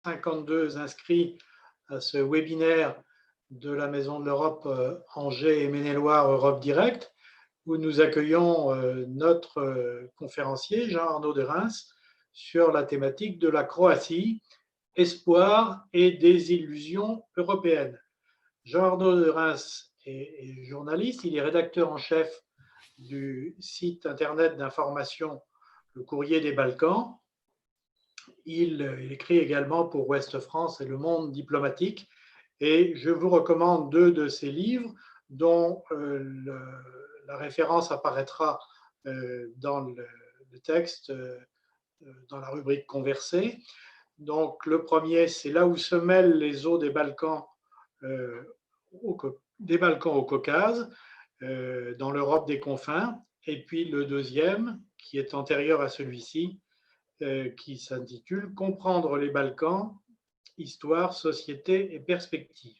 52 inscrits à ce webinaire de la Maison de l'Europe Angers et Maine-et-Loire Europe Direct, où nous accueillons notre conférencier Jean-Arnaud de Reims sur la thématique de la Croatie, espoir et désillusion européenne. Jean-Arnaud de Reims est journaliste, il est rédacteur en chef du site internet d'information Le Courrier des Balkans. Il écrit également pour Ouest France et Le Monde diplomatique. Et je vous recommande deux de ses livres, dont la référence apparaîtra dans le texte, dans la rubrique Converser. Donc, le premier, c'est Là où se mêlent les eaux des Balkans au Caucase, dans l'Europe des confins. Et puis le deuxième, qui est antérieur à celui-ci, qui s'intitule Comprendre les Balkans, histoire, société et perspective.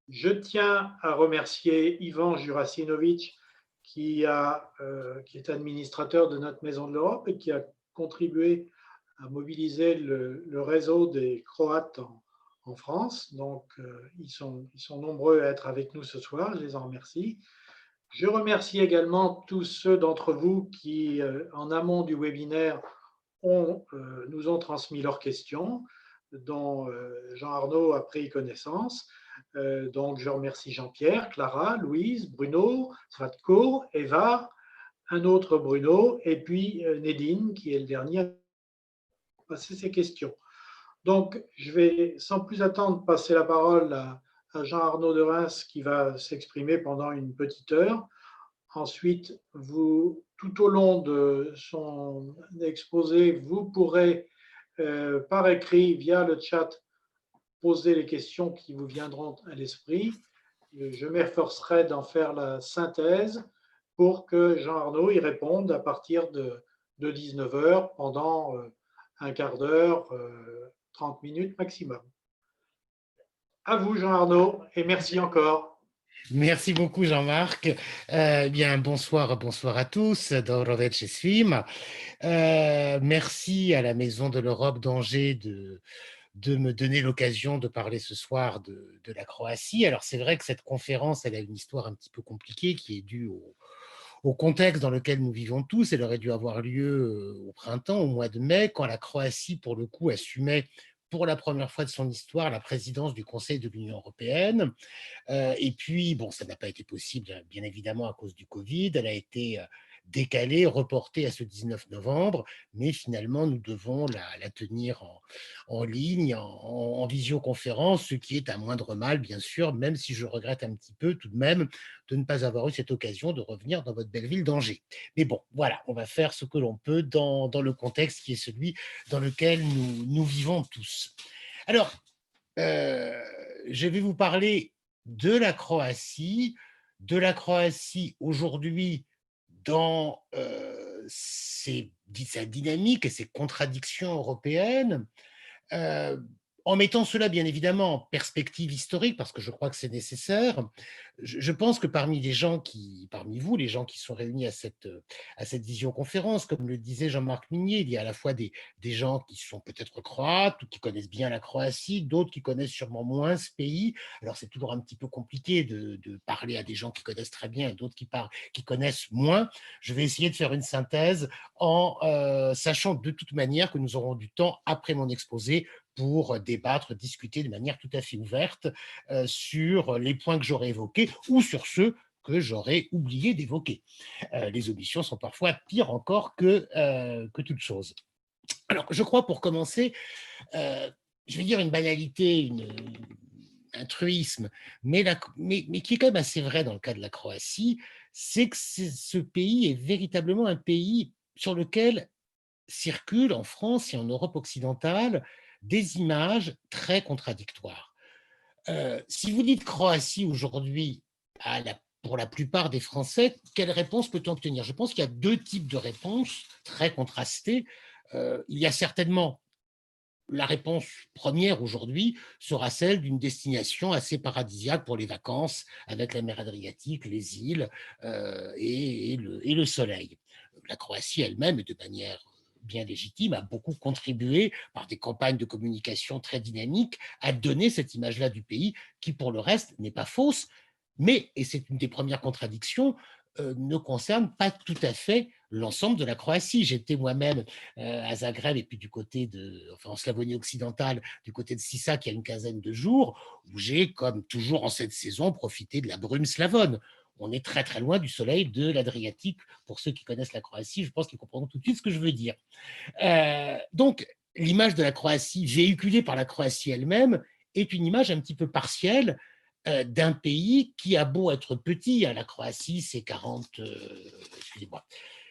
Je tiens à remercier Ivan Jurasinovic, qui est administrateur de notre Maison de l'Europe et qui a contribué à mobiliser le réseau des Croates en France. Donc, ils sont nombreux à être avec nous ce soir, je les en remercie. Je remercie également tous ceux d'entre vous qui, en amont du webinaire, nous ont transmis leurs questions, dont Jean-Arnaud a pris connaissance. Donc, je remercie Jean-Pierre, Clara, Louise, Bruno, Svatko, Eva, un autre Bruno, et puis Nédine, qui est le dernier à passer ses questions. Donc, je vais sans plus attendre passer la parole à Jean-Arnaud de Reims, qui va s'exprimer pendant une petite heure. Ensuite, tout au long de son exposé, vous pourrez, par écrit, via le chat, poser les questions qui vous viendront à l'esprit. Je m'efforcerai d'en faire la synthèse pour que Jean-Arnaud y réponde à partir de 19 heures pendant un quart d'heure, 30 minutes maximum. À vous, Jean-Arnaud, et merci encore. Merci beaucoup, Jean-Marc. Bien, bonsoir à tous. Dobroveče svima. Merci à la Maison de l'Europe d'Angers de me donner l'occasion de parler ce soir de la Croatie. Alors, c'est vrai que cette conférence, elle a une histoire un petit peu compliquée qui est due au contexte dans lequel nous vivons tous. Elle aurait dû avoir lieu au printemps, au mois de mai, quand la Croatie, pour le coup, assumait pour la première fois de son histoire la présidence du Conseil de l'Union européenne. Et puis, bon, ça n'a pas été possible, bien évidemment, à cause du Covid. Elle a été décalée, reportée à ce 19 novembre, mais finalement, nous devons la tenir en ligne, en visioconférence, ce qui est un moindre mal, bien sûr, même si je regrette un petit peu tout de même de ne pas avoir eu cette occasion de revenir dans votre belle ville d'Angers. Mais bon, voilà, on va faire ce que l'on peut dans le contexte qui est celui dans lequel nous vivons tous. Alors, je vais vous parler de la Croatie aujourd'hui dans sa dynamique et ses contradictions européennes, euh, en mettant cela bien évidemment en perspective historique, parce que je crois que c'est nécessaire. Je pense que parmi vous, les gens qui sont réunis à cette visioconférence, comme le disait Jean-Marc Minier, il y a à la fois des gens qui sont peut-être croates ou qui connaissent bien la Croatie, d'autres qui connaissent sûrement moins ce pays. Alors c'est toujours un petit peu compliqué de parler à des gens qui connaissent très bien et d'autres qui connaissent moins. Je vais essayer de faire une synthèse en sachant de toute manière que nous aurons du temps après mon exposé pour débattre, discuter de manière tout à fait ouverte sur les points que j'aurais évoqués ou sur ceux que j'aurais oublié d'évoquer. Les omissions sont parfois pires encore que toute chose. Alors, je crois, pour commencer, je vais dire une banalité, un truisme, mais qui est quand même assez vrai dans le cas de la Croatie, c'est que ce pays est véritablement un pays sur lequel circulent en France et en Europe occidentale des images très contradictoires. Si vous dites Croatie aujourd'hui, pour la plupart des Français, quelle réponse peut-on obtenir? Je pense qu'il y a deux types de réponses très contrastées. Il y a certainement la réponse première aujourd'hui sera celle d'une destination assez paradisiaque pour les vacances, avec la mer Adriatique, les îles et le soleil. La Croatie elle-même est de manière bien légitime, a beaucoup contribué par des campagnes de communication très dynamiques à donner cette image-là du pays qui, pour le reste, n'est pas fausse, mais, et c'est une des premières contradictions, ne concerne pas tout à fait l'ensemble de la Croatie. J'étais moi-même à Zagreb et puis du côté enfin en Slavonie occidentale, du côté de Sisak il y a une quinzaine de jours, où j'ai, comme toujours en cette saison, profité de la brume slavone. On est très très loin du soleil de l'Adriatique. Pour ceux qui connaissent la Croatie, je pense qu'ils comprendront tout de suite ce que je veux dire. Donc, l'image de la Croatie véhiculée par la Croatie elle-même est une image un petit peu partielle d'un pays qui a beau être petit. La Croatie, c'est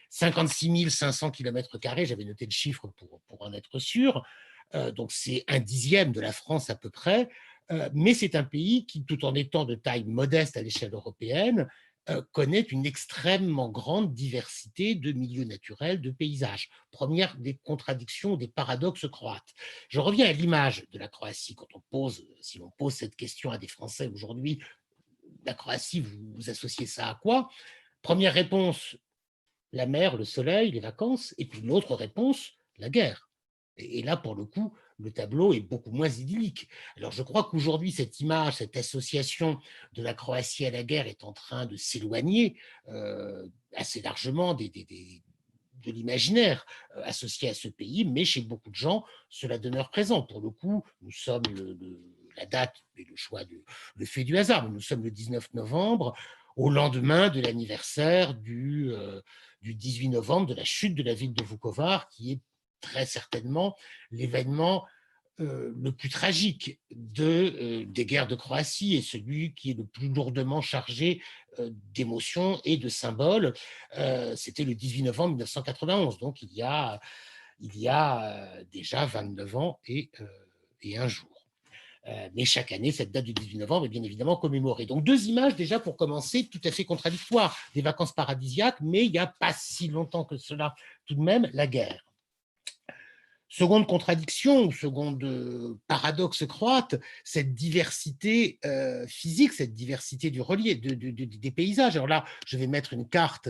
56 500 km², j'avais noté le chiffre pour en être sûr, donc c'est un dixième de la France à peu près, mais c'est un pays qui, tout en étant de taille modeste à l'échelle européenne, connaît une extrêmement grande diversité de milieux naturels, de paysages. Première des contradictions, des paradoxes croates. Je reviens à l'image de la Croatie. Si l'on pose cette question à des Français aujourd'hui, la Croatie, vous associez ça à quoi? Première réponse, la mer, le soleil, les vacances, et puis l'autre réponse, la guerre. Et là, pour le coup, le tableau est beaucoup moins idyllique. Alors, je crois qu'aujourd'hui, cette image, cette association de la Croatie à la guerre est en train de s'éloigner assez largement de l'imaginaire associé à ce pays, mais chez beaucoup de gens, cela demeure présent. Pour le coup, nous sommes la date et le choix, le fait du hasard, mais nous sommes le 19 novembre, au lendemain de l'anniversaire du 18 novembre, de la chute de la ville de Vukovar, qui est très certainement l'événement le plus tragique des guerres de Croatie et celui qui est le plus lourdement chargé d'émotions et de symboles. C'était le 18 novembre 1991, donc il y a déjà 29 ans et un jour. Mais chaque année, cette date du 18 novembre est bien évidemment commémorée. Donc deux images déjà pour commencer tout à fait contradictoires. Des vacances paradisiaques, mais il n'y a pas si longtemps que cela tout de même la guerre. Seconde contradiction, seconde paradoxe croate, cette diversité physique, cette diversité du relief, des paysages. Alors là, je vais mettre une carte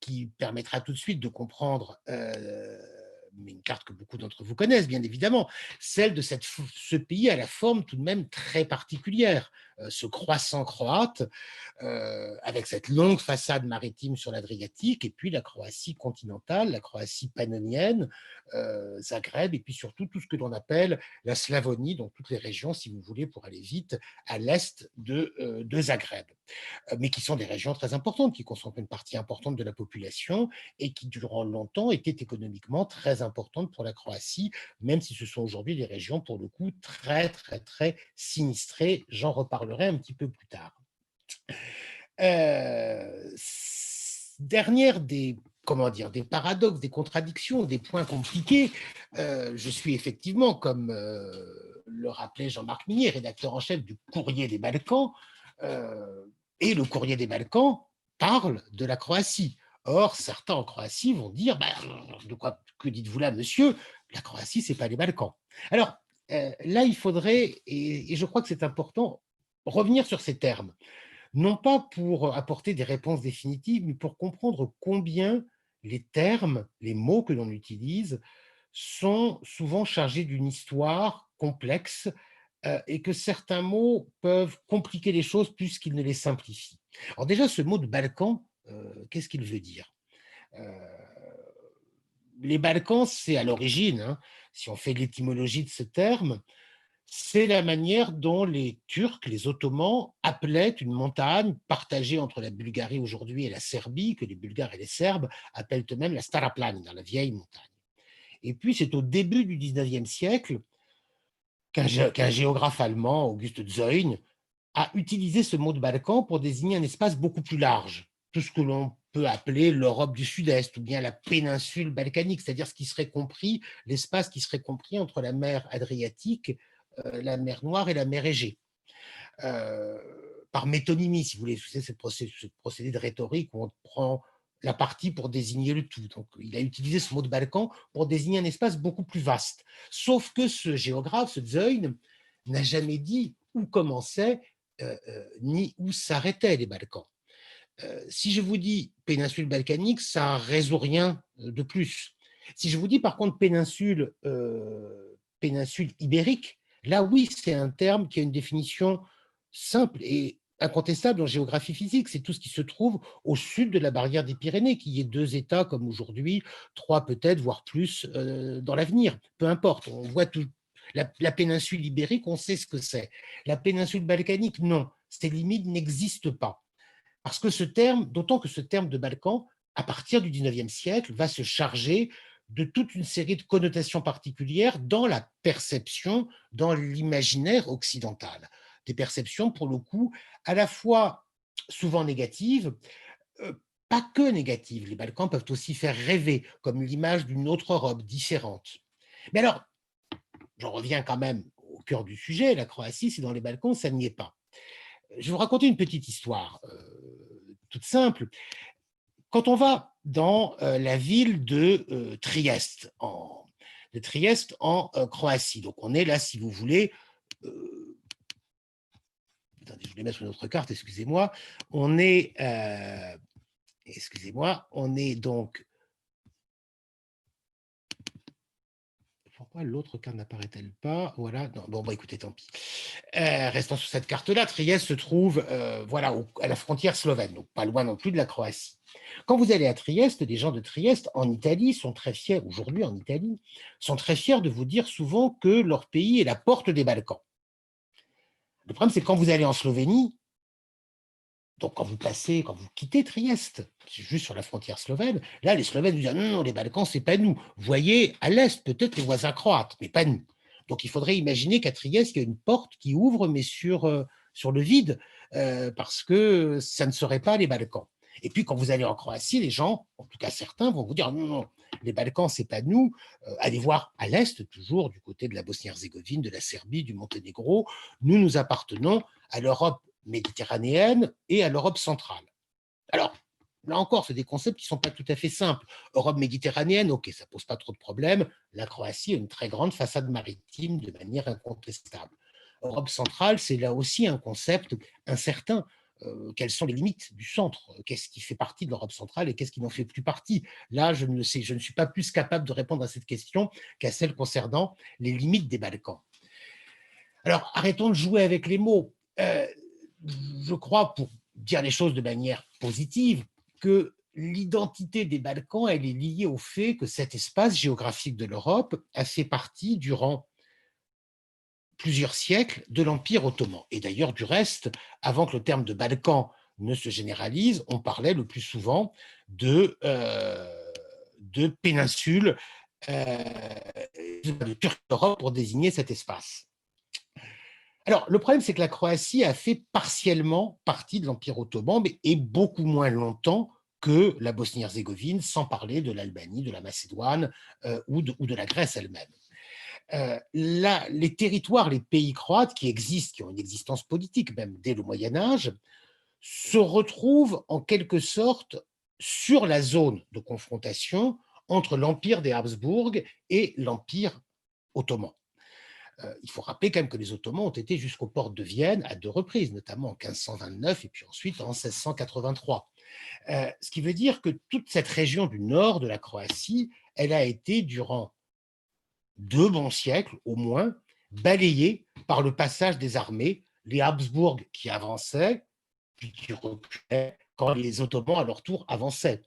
qui permettra tout de suite de comprendre, mais une carte que beaucoup d'entre vous connaissent, bien évidemment, celle de ce pays à la forme tout de même très particulière, ce croissant croate, avec cette longue façade maritime sur l'Adriatique, et puis la Croatie continentale, la Croatie pannonienne, Zagreb, et puis surtout tout ce que l'on appelle la Slavonie, donc toutes les régions, si vous voulez, pour aller vite, à l'est de Zagreb, mais qui sont des régions très importantes, qui concentrent une partie importante de la population et qui, durant longtemps, étaient économiquement très importantes pour la Croatie, même si ce sont aujourd'hui des régions, pour le coup, très, très, très sinistrées. J'en reparlerai un petit peu plus tard. Dernière des paradoxes, des contradictions, des points compliqués. Je suis effectivement, comme le rappelait Jean-Marc Minier, rédacteur en chef du Courrier des Balkans, et le Courrier des Balkans parle de la Croatie. Or, certains en Croatie vont dire que dites-vous là, monsieur? La Croatie, c'est pas les Balkans. Alors, là, il faudrait, et je crois que c'est important, revenir sur ces termes. Non pas pour apporter des réponses définitives, mais pour comprendre combien les termes, les mots que l'on utilise sont souvent chargés d'une histoire complexe et que certains mots peuvent compliquer les choses plus qu'ils ne les simplifient. Alors déjà, ce mot de Balkan, qu'est-ce qu'il veut dire? Les Balkans, c'est à l'origine, hein, si on fait l'étymologie de ce terme, c'est la manière dont les Turcs, les Ottomans, appelaient une montagne partagée entre la Bulgarie aujourd'hui et la Serbie, que les Bulgares et les Serbes appellent eux-mêmes la Stara Planina, la vieille montagne. Et puis, c'est au début du 19e siècle qu'un géographe allemand, Auguste Zeuyn, a utilisé ce mot de Balkan pour désigner un espace beaucoup plus large, tout ce que l'on peut appeler l'Europe du Sud-Est ou bien la péninsule balkanique, c'est-à-dire l'espace qui serait compris entre la mer Adriatique, la mer Noire et la mer Égée. Par métonymie, si vous voulez, c'est ce procédé de rhétorique où on prend la partie pour désigner le tout. Donc, il a utilisé ce mot de Balkan pour désigner un espace beaucoup plus vaste. Sauf que ce géographe, ce Zeuyn, n'a jamais dit où commençaient ni où s'arrêtaient les Balkans. Si je vous dis péninsule balkanique, ça ne résout rien de plus. Si je vous dis par contre péninsule ibérique, là oui, c'est un terme qui a une définition simple et incontestable en géographie physique. C'est tout ce qui se trouve au sud de la barrière des Pyrénées, qu'il y ait 2 États comme aujourd'hui, 3 peut-être, voire plus dans l'avenir. Peu importe, on voit tout. La péninsule ibérique, on sait ce que c'est. La péninsule balkanique, non. Ces limites n'existent pas. Parce que ce terme, d'autant que ce terme de Balkan, à partir du 19e siècle, va se charger de toute une série de connotations particulières dans la perception, dans l'imaginaire occidental. Des perceptions, pour le coup, à la fois souvent négatives, euh, pas que négatives. Les Balkans peuvent aussi faire rêver, comme l'image d'une autre Europe différente. Mais alors, j'en reviens quand même au cœur du sujet, la Croatie, c'est dans les Balkans, ça n'y est pas. Je vais vous raconter une petite histoire toute simple. Quand on va dans la ville de Trieste en Croatie, donc on est là, si vous voulez, attendez, je vais mettre une autre carte, excusez-moi, on est donc, pourquoi l'autre carte n'apparaît-elle pas? Voilà, non, bon, bah, écoutez, tant pis. Restons sur cette carte-là. Trieste se trouve voilà, à la frontière slovène, donc pas loin non plus de la Croatie. Quand vous allez à Trieste, les gens de Trieste, en Italie, sont très fiers, aujourd'hui en Italie, sont très fiers de vous dire souvent que leur pays est la porte des Balkans. Le problème, c'est que quand vous allez en Slovénie, donc quand vous quittez Trieste, juste sur la frontière slovène, là, les Slovènes vous disent non, non, les Balkans, c'est pas nous. Vous voyez, à l'est, peut-être les voisins croates, mais pas nous. Donc il faudrait imaginer qu'à Trieste, il y a une porte qui ouvre, mais sur le vide, parce que ça ne serait pas les Balkans. Et puis quand vous allez en Croatie, les gens, en tout cas certains, vont vous dire non, non, les Balkans, c'est pas nous. Allez voir à l'est, toujours du côté de la Bosnie-Herzégovine, de la Serbie, du Monténégro. Nous appartenons à l'Europe méditerranéenne et à l'Europe centrale. Alors, là encore, c'est des concepts qui ne sont pas tout à fait simples. Europe méditerranéenne, ok, ça ne pose pas trop de problèmes. La Croatie a une très grande façade maritime de manière incontestable. Europe centrale, c'est là aussi un concept incertain. Quelles sont les limites du centre? Qu'est-ce qui fait partie de l'Europe centrale et qu'est-ce qui n'en fait plus partie? Là, je ne le sais. Je ne suis pas plus capable de répondre à cette question qu'à celle concernant les limites des Balkans. Alors, arrêtons de jouer avec les mots. Je crois, pour dire les choses de manière positive, que l'identité des Balkans, elle est liée au fait que cet espace géographique de l'Europe a fait partie, durant plusieurs siècles, de l'Empire ottoman. Et d'ailleurs, du reste, avant que le terme de Balkan ne se généralise, on parlait le plus souvent de péninsule, de Turquie d'Europe pour désigner cet espace. Alors, le problème, c'est que la Croatie a fait partiellement partie de l'Empire ottoman, mais et beaucoup moins longtemps que la Bosnie-Herzégovine, sans parler de l'Albanie, de la Macédoine ou de la Grèce elle-même. Les territoires, les pays croates qui existent, qui ont une existence politique même dès le Moyen-Âge, se retrouvent en quelque sorte sur la zone de confrontation entre l'Empire des Habsbourg et l'Empire ottoman. Il faut rappeler quand même que les Ottomans ont été jusqu'aux portes de Vienne à 2 reprises, notamment en 1529 et puis ensuite en 1683. Ce qui veut dire que toute cette région du nord de la Croatie, elle a été, durant 2 bons siècles au moins, balayée par le passage des armées, les Habsbourg qui avançaient, puis qui reculaient quand les Ottomans, à leur tour, avançaient.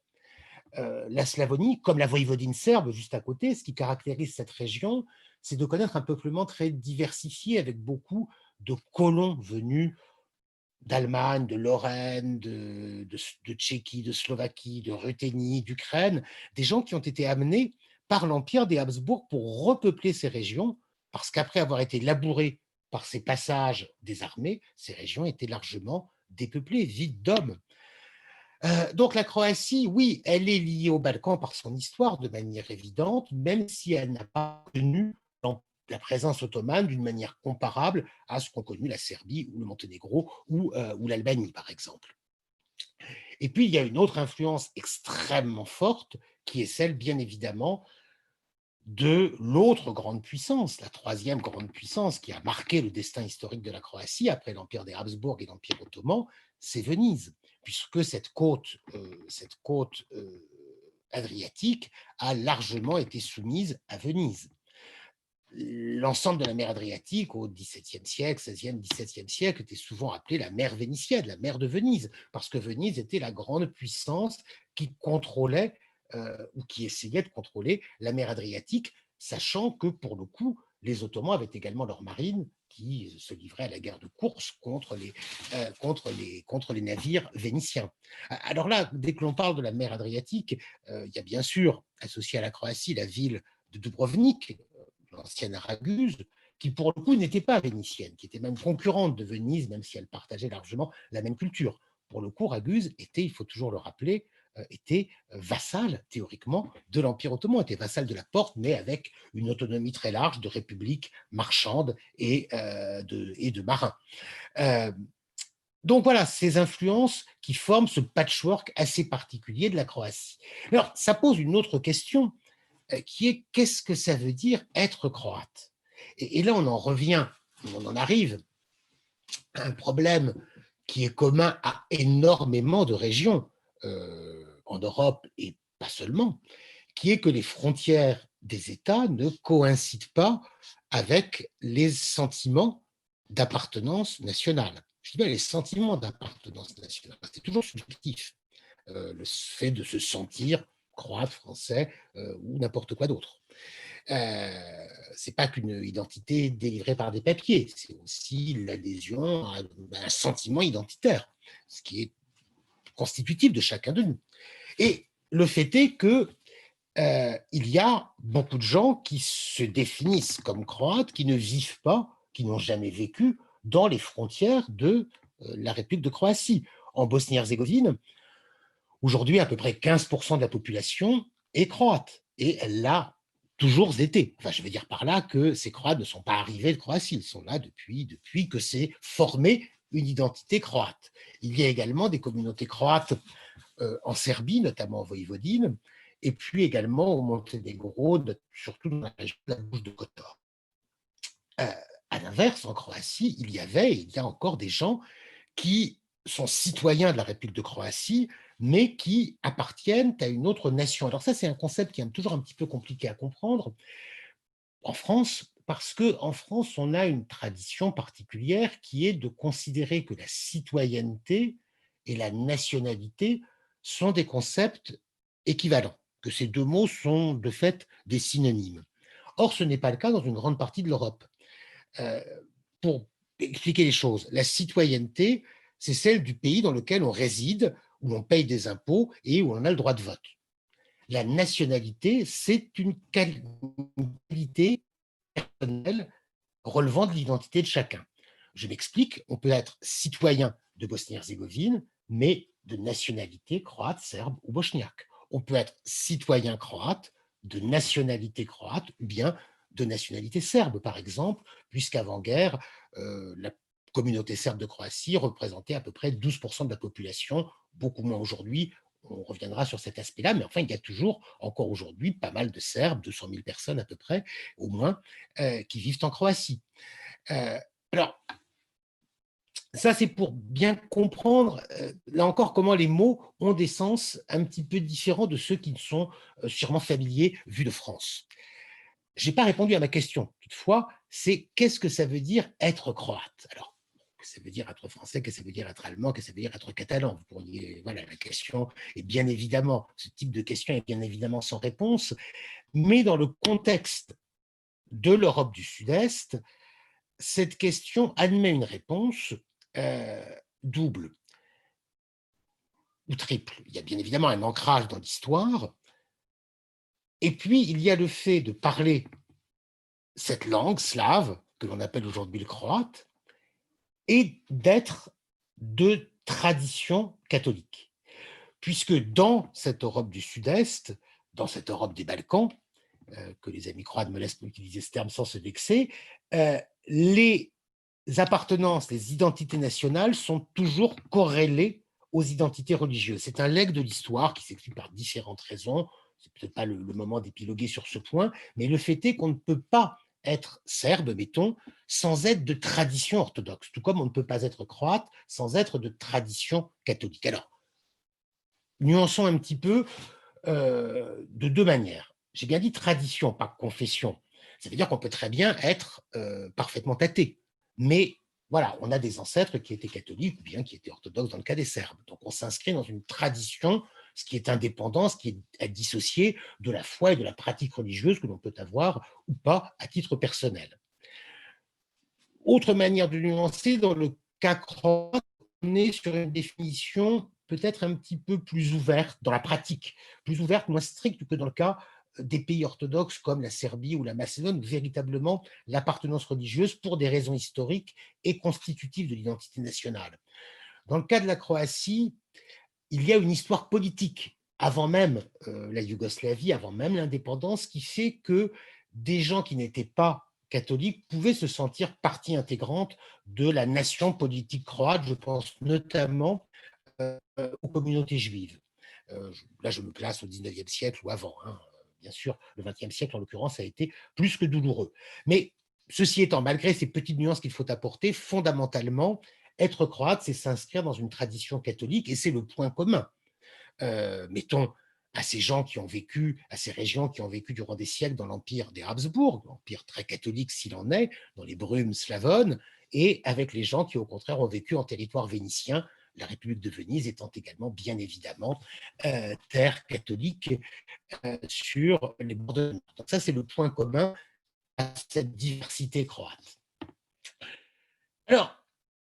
La Slavonie, comme la voïvodine serbe juste à côté, ce qui caractérise cette région, c'est de connaître un peuplement très diversifié avec beaucoup de colons venus d'Allemagne, de Lorraine, de Tchéquie, de Slovaquie, de Ruthénie, d'Ukraine, des gens qui ont été amenés par l'Empire des Habsbourg pour repeupler ces régions, parce qu'après avoir été labourées par ces passages des armées, ces régions étaient largement dépeuplées, vides d'hommes. Donc la Croatie, oui, elle est liée aux Balkans par son histoire de manière évidente, même si elle n'a pas connu la présence ottomane d'une manière comparable à ce qu'ont connu la Serbie ou le Monténégro ou l'Albanie, par exemple. Et puis, il y a une autre influence extrêmement forte qui est celle, bien évidemment, de l'autre grande puissance, la troisième grande puissance qui a marqué le destin historique de la Croatie après l'Empire des Habsbourg et l'Empire ottoman, c'est Venise, puisque cette côte Adriatique a largement été soumise à Venise. L'ensemble de la mer Adriatique au XVIIe siècle, XVIe, XVIIe siècle était souvent appelée la mer vénitienne, la mer de Venise, parce que Venise était la grande puissance qui contrôlait ou qui essayait de contrôler la mer Adriatique, sachant que pour le coup, les Ottomans avaient également leur marine qui se livrait à la guerre de course contre les navires vénitiens. Alors là, dès que l'on parle de la mer Adriatique, il y a bien sûr, associé à la Croatie, la ville de Dubrovnik, l'ancienne Raguse, qui pour le coup n'était pas vénitienne, qui était même concurrente de Venise, même si elle partageait largement la même culture. Pour le coup, Raguse était, il faut toujours le rappeler, était vassal, théoriquement, de l'Empire ottoman, était vassal de la Porte, mais avec une autonomie très large de république marchande et de marins. Euh, donc voilà, ces influences qui forment ce patchwork assez particulier de la Croatie. Alors, ça pose une autre question, qui est qu'est-ce que ça veut dire être croate? Et là, on en revient, on en arrive à un problème qui est commun à énormément de régions en Europe et pas seulement, qui est que les frontières des États ne coïncident pas avec les sentiments d'appartenance nationale. Je dis bien les sentiments d'appartenance nationale, c'est toujours subjectif, le fait de se sentir croate, français ou n'importe quoi d'autre. C'est pas qu'une identité délivrée par des papiers, c'est aussi l'adhésion à un sentiment identitaire, ce qui est constitutif de chacun de nous. Et le fait est que il y a beaucoup de gens qui se définissent comme croates, qui ne vivent pas, qui n'ont jamais vécu dans les frontières de la République de Croatie. En Bosnie-Herzégovine, aujourd'hui, à peu près 15% de la population est croate, et elle l'a toujours été. Enfin, je veux dire par là que ces Croates ne sont pas arrivés de Croatie, ils sont là depuis que s'est formée une identité croate. Il y a également des communautés croates en Serbie, notamment en Voïvodine, et puis également au Monténégro, surtout dans la région de la bouche de Kotor. À l'inverse, en Croatie, il y avait et il y a encore des gens qui sont citoyens de la République de Croatie, mais qui appartiennent à une autre nation. Alors ça, c'est un concept qui est toujours un petit peu compliqué à comprendre en France, parce qu'en France, on a une tradition particulière qui est de considérer que la citoyenneté et la nationalité sont des concepts équivalents, que ces deux mots sont de fait des synonymes. Or, ce n'est pas le cas dans une grande partie de l'Europe. Euh, pour expliquer les choses, la citoyenneté, c'est celle du pays dans lequel on réside, où l'on paye des impôts et où on a le droit de vote. La nationalité, c'est une qualité personnelle relevant de l'identité de chacun. Je m'explique, on peut être citoyen de Bosnie-Herzégovine, mais de nationalité croate, serbe ou bosniaque. On peut être citoyen croate, de nationalité croate, ou bien de nationalité serbe, par exemple, puisqu'avant-guerre, la communauté serbe de Croatie représentait à peu près 12% de la population, beaucoup moins aujourd'hui. On reviendra sur cet aspect-là, mais enfin, il y a toujours, encore aujourd'hui, pas mal de Serbes, 200 000 personnes à peu près, au moins, qui vivent en Croatie. Alors, ça, c'est pour bien comprendre, là encore, comment les mots ont des sens un petit peu différents de ceux qui ne sont sûrement familiers vus de France. Je n'ai pas répondu à ma question, toutefois, c'est qu'est-ce que ça veut dire être croate? Alors, qu'est-ce que ça veut dire être français, qu'est-ce que ça veut dire être allemand, qu'est-ce que ça veut dire être catalan? Vous pourriez, voilà, la question est bien évidemment, ce type de question est bien évidemment sans réponse, mais dans le contexte de l'Europe du Sud-Est, cette question admet une réponse double ou triple. Il y a bien évidemment un ancrage dans l'histoire, et puis il y a le fait de parler cette langue slave, que l'on appelle aujourd'hui le croate, et d'être de tradition catholique. Puisque dans cette Europe du Sud-Est, dans cette Europe des Balkans, que les amis croates me laissent utiliser ce terme sans se vexer, les appartenances, les identités nationales sont toujours corrélées aux identités religieuses. C'est un legs de l'histoire qui s'explique par différentes raisons. C'est peut-être pas le moment d'épiloguer sur ce point, mais le fait est qu'on ne peut pas être serbe, mettons, sans être de tradition orthodoxe, tout comme on ne peut pas être croate sans être de tradition catholique. Alors, nuançons un petit peu, de deux manières. J'ai bien dit tradition, pas confession. Ça veut dire qu'on peut très bien être parfaitement athée. Mais voilà, on a des ancêtres qui étaient catholiques ou bien qui étaient orthodoxes dans le cas des Serbes. Donc on s'inscrit dans une tradition, ce qui est indépendant, ce qui est à dissocier de la foi et de la pratique religieuse que l'on peut avoir ou pas à titre personnel. Autre manière de nuancer, dans le cas croate, on est sur une définition peut-être un petit peu plus ouverte dans la pratique, plus ouverte, moins stricte que dans le cas des pays orthodoxes comme la Serbie ou la Macédoine, où véritablement l'appartenance religieuse, pour des raisons historiques, est constitutive de l'identité nationale. Dans le cas de la Croatie, il y a une histoire politique avant même la Yougoslavie, avant même l'indépendance, qui fait que des gens qui n'étaient pas catholiques pouvaient se sentir partie intégrante de la nation politique croate. Je pense notamment aux communautés juives. Là, je me place au 19e siècle ou avant. Hein. Bien sûr, le 20e siècle, en l'occurrence, a été plus que douloureux. Mais ceci étant, malgré ces petites nuances qu'il faut apporter, fondamentalement, être croate, c'est s'inscrire dans une tradition catholique et c'est le point commun. Mettons, à ces gens qui ont vécu, à ces régions qui ont vécu durant des siècles dans l'empire des Habsbourg, l'empire très catholique s'il en est, dans les brumes slavones, et avec les gens qui au contraire ont vécu en territoire vénitien, la République de Venise étant également bien évidemment terre catholique sur les bords de mer. Donc ça c'est le point commun à cette diversité croate. Alors,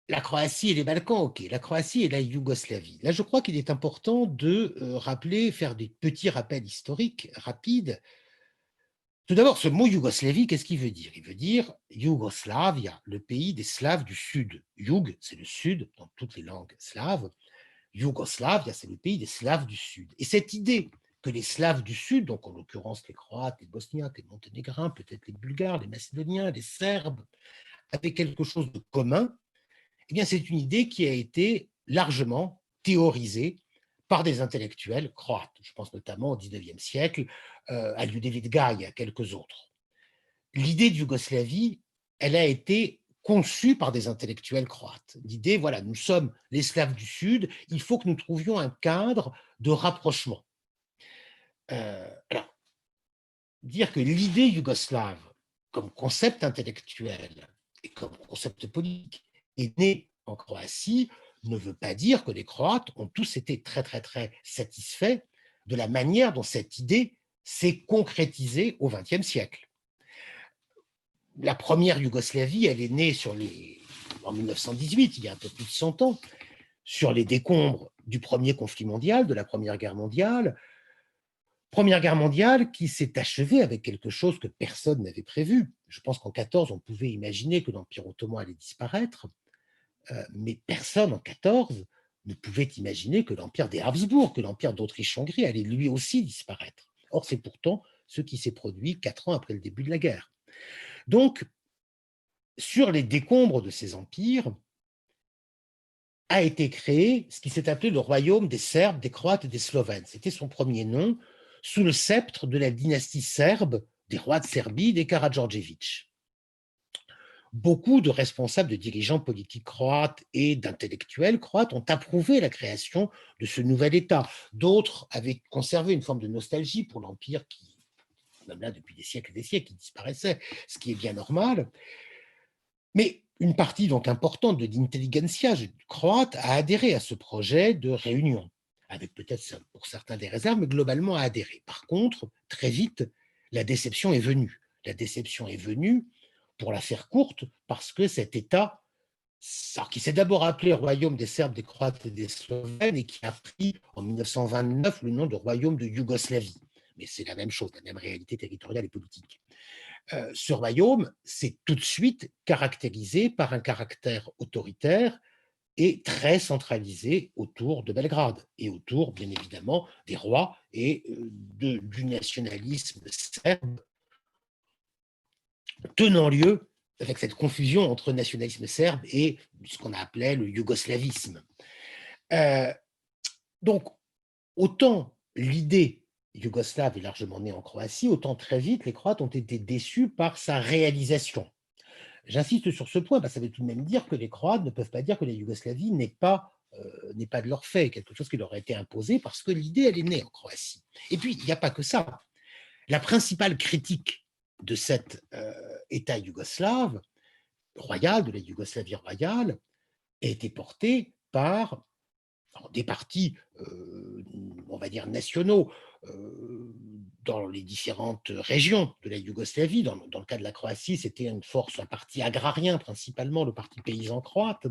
la Croatie et les Balkans, ok. La Croatie et la Yougoslavie. Là, je crois qu'il est important de rappeler, faire des petits rappels historiques rapides. Tout d'abord, ce mot Yougoslavie, qu'est-ce qu'il veut dire? Il veut dire Yougoslavia, le pays des Slaves du Sud. Youg, c'est le Sud dans toutes les langues slaves. Yougoslavia, c'est le pays des Slaves du Sud. Et cette idée que les Slaves du Sud, donc en l'occurrence les Croates, les Bosniaques, les Monténégrins, peut-être les Bulgares, les Macédoniens, les Serbes, avaient quelque chose de commun, eh bien, c'est une idée qui a été largement théorisée par des intellectuels croates. Je pense notamment au XIXe siècle, à Ljudevit Gaj et à quelques autres. L'idée de Yougoslavie, elle a été conçue par des intellectuels croates. L'idée, voilà, nous sommes les Slaves du Sud, il faut que nous trouvions un cadre de rapprochement. Alors, dire que l'idée yougoslave, comme concept intellectuel et comme concept politique, est née en Croatie, ne veut pas dire que les Croates ont tous été très, très, très satisfaits de la manière dont cette idée s'est concrétisée au XXe siècle. La première Yougoslavie, elle est née en 1918, il y a un peu plus de 100 ans, sur les décombres du premier conflit mondial, de la Première Guerre mondiale. Première Guerre mondiale qui s'est achevée avec quelque chose que personne n'avait prévu. Je pense qu'en 14, on pouvait imaginer que l'Empire ottoman allait disparaître, mais personne en 14 ne pouvait imaginer que l'Empire des Habsbourg, que l'Empire d'Autriche-Hongrie allait lui aussi disparaître. Or, c'est pourtant ce qui s'est produit 4 ans après le début de la guerre. Donc, sur les décombres de ces empires, a été créé ce qui s'est appelé le royaume des Serbes, des Croates et des Slovènes. C'était son premier nom, sous le sceptre de la dynastie serbe des rois de Serbie, des Karađorđević. Beaucoup de responsables, de dirigeants politiques croates et d'intellectuels croates ont approuvé la création de ce nouvel État. D'autres avaient conservé une forme de nostalgie pour l'Empire qui, même là depuis des siècles et des siècles, qui disparaissait, ce qui est bien normal. Mais une partie donc importante de l'intelligentsia croate a adhéré à ce projet de réunion, avec peut-être pour certains des réserves, mais globalement a adhéré. Par contre, très vite, la déception est venue. La déception est venue, pour la faire courte, parce que cet État, qui s'est d'abord appelé Royaume des Serbes, des Croates et des Slovènes, et qui a pris en 1929 le nom de Royaume de Yougoslavie. Mais c'est la même chose, la même réalité territoriale et politique. Ce royaume s'est tout de suite caractérisé par un caractère autoritaire et très centralisé autour de Belgrade et autour, bien évidemment, des rois et du nationalisme serbe, tenant lieu avec cette confusion entre nationalisme serbe et ce qu'on a appelé le yougoslavisme. Donc, autant l'idée yougoslave est largement née en Croatie, autant très vite les Croates ont été déçus par sa réalisation. J'insiste sur ce point, parce que ça veut tout de même dire que les Croates ne peuvent pas dire que la Yougoslavie n'est pas n'est pas de leur fait, quelque chose qui leur a été imposé parce que l'idée, elle est née en Croatie. Et puis, il n'y a pas que ça. La principale critique de cet État yougoslave, royal, de la Yougoslavie royale, a été portée par des partis, on va dire, nationaux dans les différentes régions de la Yougoslavie. Dans le cas de la Croatie, c'était un parti agrarien principalement, le parti paysan croate,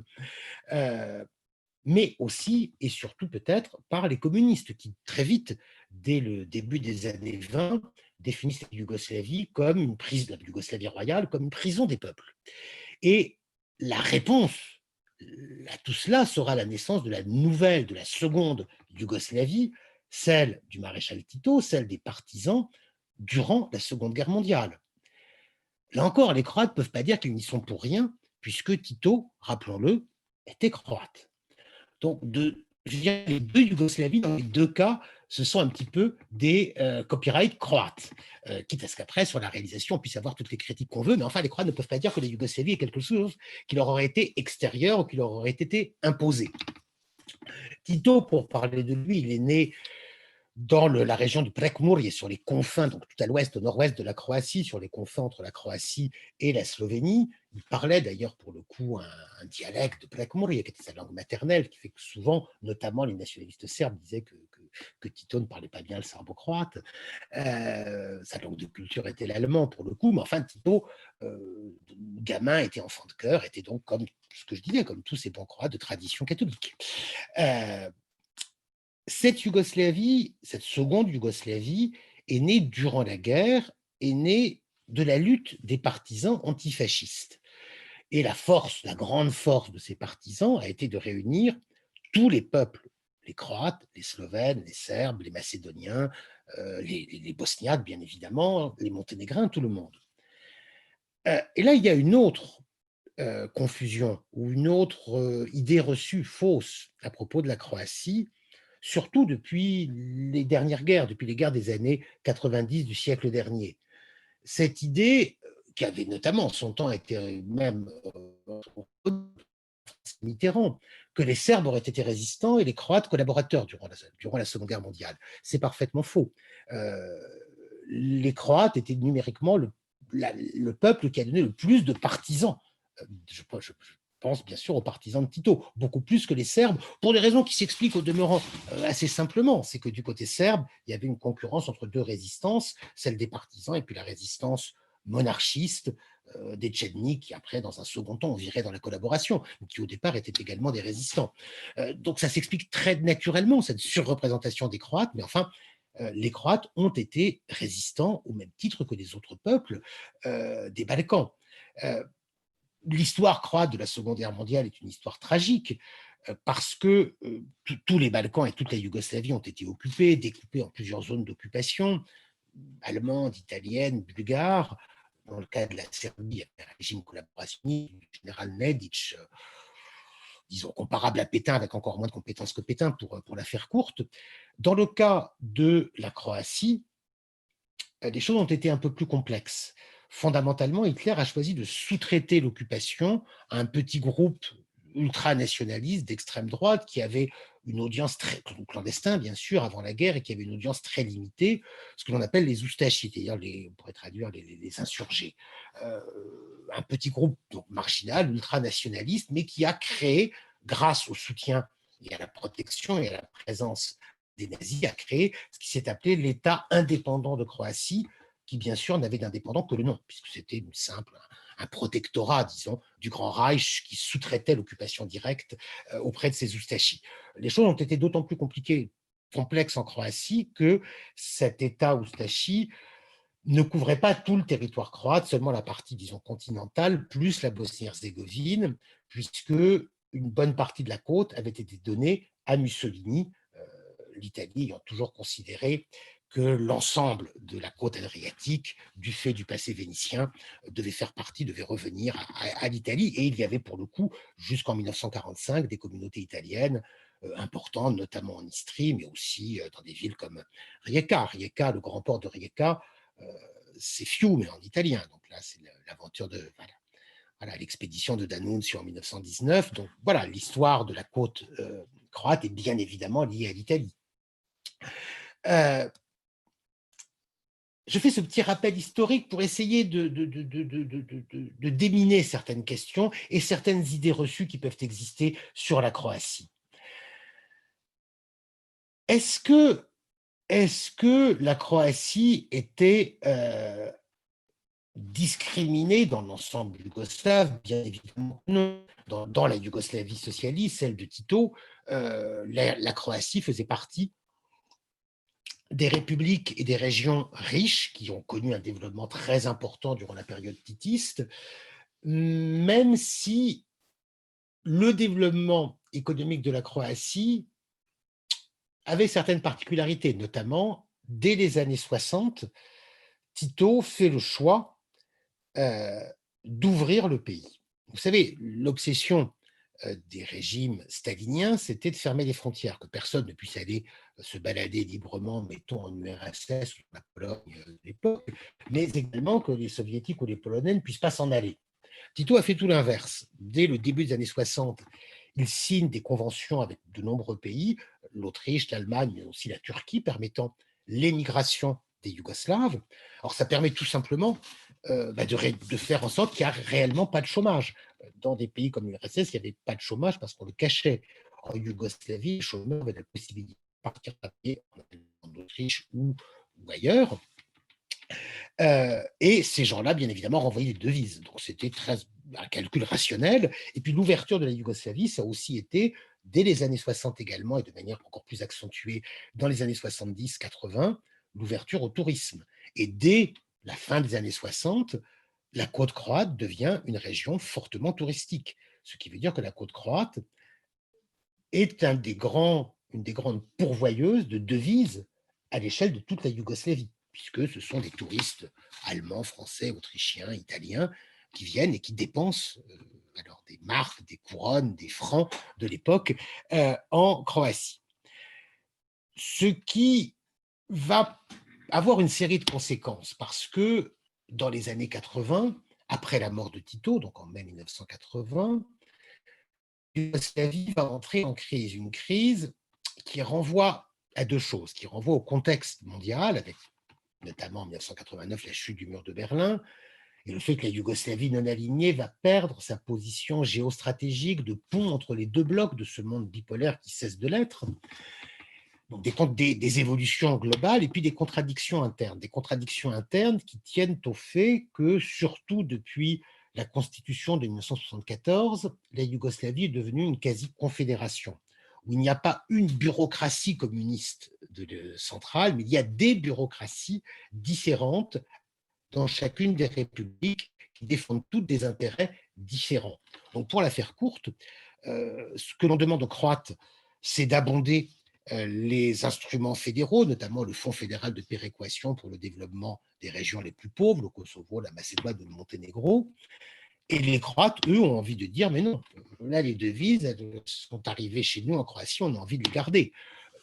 euh, mais aussi et surtout peut-être par les communistes qui très vite, dès le début des années 20, définissent la Yougoslavie comme une prise, la Yougoslavie royale comme une prison des peuples. Et la réponse à tout cela sera la naissance de la nouvelle, de la seconde Yougoslavie, celle du maréchal Tito, celle des partisans durant la Seconde Guerre mondiale. Là encore, les Croates ne peuvent pas dire qu'ils n'y sont pour rien, puisque Tito, rappelons-le, était croate. Donc, je dirais, les deux Yougoslavies, dans les deux cas, ce sont un petit peu des copyrights croates, quitte à ce qu'après, sur la réalisation, on puisse avoir toutes les critiques qu'on veut, mais enfin, les Croates ne peuvent pas dire que la Yougoslavie est quelque chose qui leur aurait été extérieur ou qui leur aurait été imposé. Tito, pour parler de lui, il est né dans la région du Prekmurje, sur les confins, donc tout à l'ouest, au nord-ouest de la Croatie, sur les confins entre la Croatie et la Slovénie. Il parlait d'ailleurs pour le coup un dialecte de Prekmurje, qui était sa langue maternelle, qui fait que souvent, notamment les nationalistes serbes disaient que Tito ne parlait pas bien le serbo-croate. Sa langue de culture était l'allemand pour le coup, mais enfin Tito, gamin, était enfant de cœur, était donc, comme ce que je disais, comme tous ces bons Croates de tradition catholique. Cette Yougoslavie, cette seconde Yougoslavie, est née durant la guerre, est née de la lutte des partisans antifascistes. Et la grande force de ces partisans a été de réunir tous les peuples, les Croates, les Slovènes, les Serbes, les Macédoniens, les Bosniaques, bien évidemment, les Monténégrins, tout le monde. Et là, il y a une autre confusion ou une autre idée reçue fausse à propos de la Croatie, surtout depuis les dernières guerres, depuis les guerres des années 90 du siècle dernier. Cette idée, qui avait notamment en son temps été même Mitterrand, que les Serbes auraient été résistants et les Croates collaborateurs durant la Seconde Guerre mondiale. C'est parfaitement faux. Les Croates étaient numériquement le peuple qui a donné le plus de partisans. Je pense bien sûr aux partisans de Tito, beaucoup plus que les Serbes, pour des raisons qui s'expliquent au demeurant assez simplement. C'est que du côté serbe, il y avait une concurrence entre deux résistances, celle des partisans et puis la résistance monarchiste des Tchétniks, qui après, dans un second temps, on virait dans la collaboration, qui au départ étaient également des résistants. Donc ça s'explique très naturellement, cette surreprésentation des Croates, mais enfin, les Croates ont été résistants au même titre que les autres peuples des Balkans. L'histoire croate de la Seconde Guerre mondiale est une histoire tragique parce que tous les Balkans et toute la Yougoslavie ont été occupés, découpés en plusieurs zones d'occupation, allemandes, italiennes, bulgares. Dans le cas de la Serbie, il y avait un régime collaborationniste du général Nedic, disons comparable à Pétain, avec encore moins de compétences que Pétain, pour la faire courte. Dans le cas de la Croatie, les choses ont été un peu plus complexes. Fondamentalement, Hitler a choisi de sous-traiter l'occupation à un petit groupe ultranationaliste d'extrême droite qui avait une audience très clandestine, bien sûr, avant la guerre, et qui avait une audience très limitée, ce que l'on appelle les oustachis, c'est-à-dire, on pourrait traduire les insurgés. Un petit groupe donc, marginal, ultranationaliste, mais qui a créé, grâce au soutien et à la protection et à la présence des nazis, a créé ce qui s'est appelé l'État indépendant de Croatie, qui bien sûr n'avait d'indépendant que le nom, puisque c'était un protectorat, disons, du Grand Reich qui sous-traitait l'occupation directe auprès de ces oustachis. Les choses ont été d'autant plus complexes en Croatie que cet État oustachi ne couvrait pas tout le territoire croate, seulement la partie, disons, continentale, plus la Bosnie-Herzégovine, puisque une bonne partie de la côte avait été donnée à Mussolini, l'Italie ayant toujours considéré que l'ensemble de la côte adriatique, du fait du passé vénitien, devait revenir à l'Italie. Et il y avait pour le coup, jusqu'en 1945, des communautés italiennes importantes, notamment en Istrie, mais aussi dans des villes comme Rijeka. Rijeka, le grand port de Rijeka, c'est Fiume en italien. Donc là, c'est l'aventure de... Voilà, l'expédition de D'Annunzio en 1919. Donc voilà, l'histoire de la côte croate est bien évidemment liée à l'Italie. Euh, je fais ce petit rappel historique pour essayer de déminer certaines questions et certaines idées reçues qui peuvent exister sur la Croatie. Est-ce que la Croatie était discriminée dans l'ensemble yougoslave? Bien évidemment non. Dans la Yougoslavie socialiste, celle de Tito, la Croatie faisait partie des républiques et des régions riches qui ont connu un développement très important durant la période titiste, même si le développement économique de la Croatie avait certaines particularités, notamment dès les années 60, Tito fait le choix d'ouvrir le pays. Vous savez, l'obsession des régimes staliniens, c'était de fermer les frontières, que personne ne puisse aller se balader librement, mettons en URSS ou la Pologne de l'époque, mais également que les Soviétiques ou les Polonais ne puissent pas s'en aller. Tito a fait tout l'inverse. Dès le début des années 60, il signe des conventions avec de nombreux pays, l'Autriche, l'Allemagne, mais aussi la Turquie, permettant l'émigration des Yougoslaves. Alors ça permet tout simplement de faire en sorte qu'il n'y a réellement pas de chômage. Dans des pays comme l'URSS, il n'y avait pas de chômage parce qu'on le cachait. En Yougoslavie, les chômeurs avaient la possibilité de partir travailler en Autriche ou ailleurs. Et ces gens-là, bien évidemment, renvoyaient des devises. Donc c'était un calcul rationnel. Et puis l'ouverture de la Yougoslavie, ça a aussi été, dès les années 60 également, et de manière encore plus accentuée dans les années 70-80, l'ouverture au tourisme. Et dès la fin des années 60, la côte croate devient une région fortement touristique. Ce qui veut dire que la côte croate est une des grandes pourvoyeuses de devises à l'échelle de toute la Yougoslavie, puisque ce sont des touristes allemands, français, autrichiens, italiens qui viennent et qui dépensent alors des marques, des couronnes, des francs de l'époque en Croatie. Ce qui va avoir une série de conséquences, parce que dans les années 80, après la mort de Tito, donc en mai 1980, la Yougoslavie va entrer en crise, une crise qui renvoie à deux choses, qui renvoie au contexte mondial, avec notamment en 1989 la chute du mur de Berlin, et le fait que la Yougoslavie non alignée va perdre sa position géostratégique de pont entre les deux blocs de ce monde bipolaire qui cesse de l'être. Donc des évolutions globales et puis des contradictions internes qui tiennent au fait que, surtout depuis la Constitution de 1974, la Yougoslavie est devenue une quasi-confédération, où il n'y a pas une bureaucratie communiste centrale, mais il y a des bureaucraties différentes dans chacune des républiques qui défendent toutes des intérêts différents. Donc, pour la faire courte, ce que l'on demande aux Croates, c'est d'abonder les instruments fédéraux, notamment le Fonds fédéral de péréquation pour le développement des régions les plus pauvres, le Kosovo, la Macédoine ou le Monténégro. Et les Croates, eux, ont envie de dire, mais non, là, les devises elles sont arrivées chez nous en Croatie, on a envie de les garder.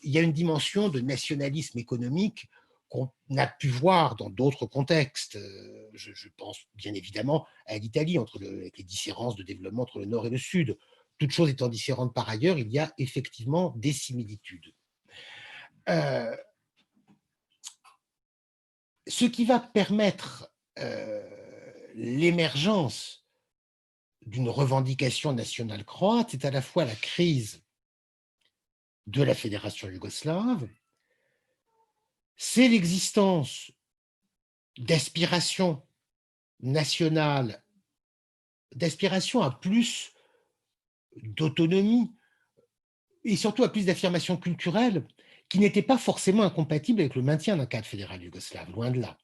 Il y a une dimension de nationalisme économique qu'on a pu voir dans d'autres contextes. Je pense bien évidemment à l'Italie, avec les différences de développement entre le Nord et le Sud. Toutes choses étant différentes par ailleurs, il y a effectivement des similitudes. Ce qui va permettre l'émergence d'une revendication nationale croate, c'est à la fois la crise de la fédération yougoslave, c'est l'existence d'aspirations nationales, d'aspiration à plus d'autonomie et surtout à plus d'affirmation culturelle qui n'était pas forcément incompatible avec le maintien d'un cadre fédéral yougoslave, loin de là.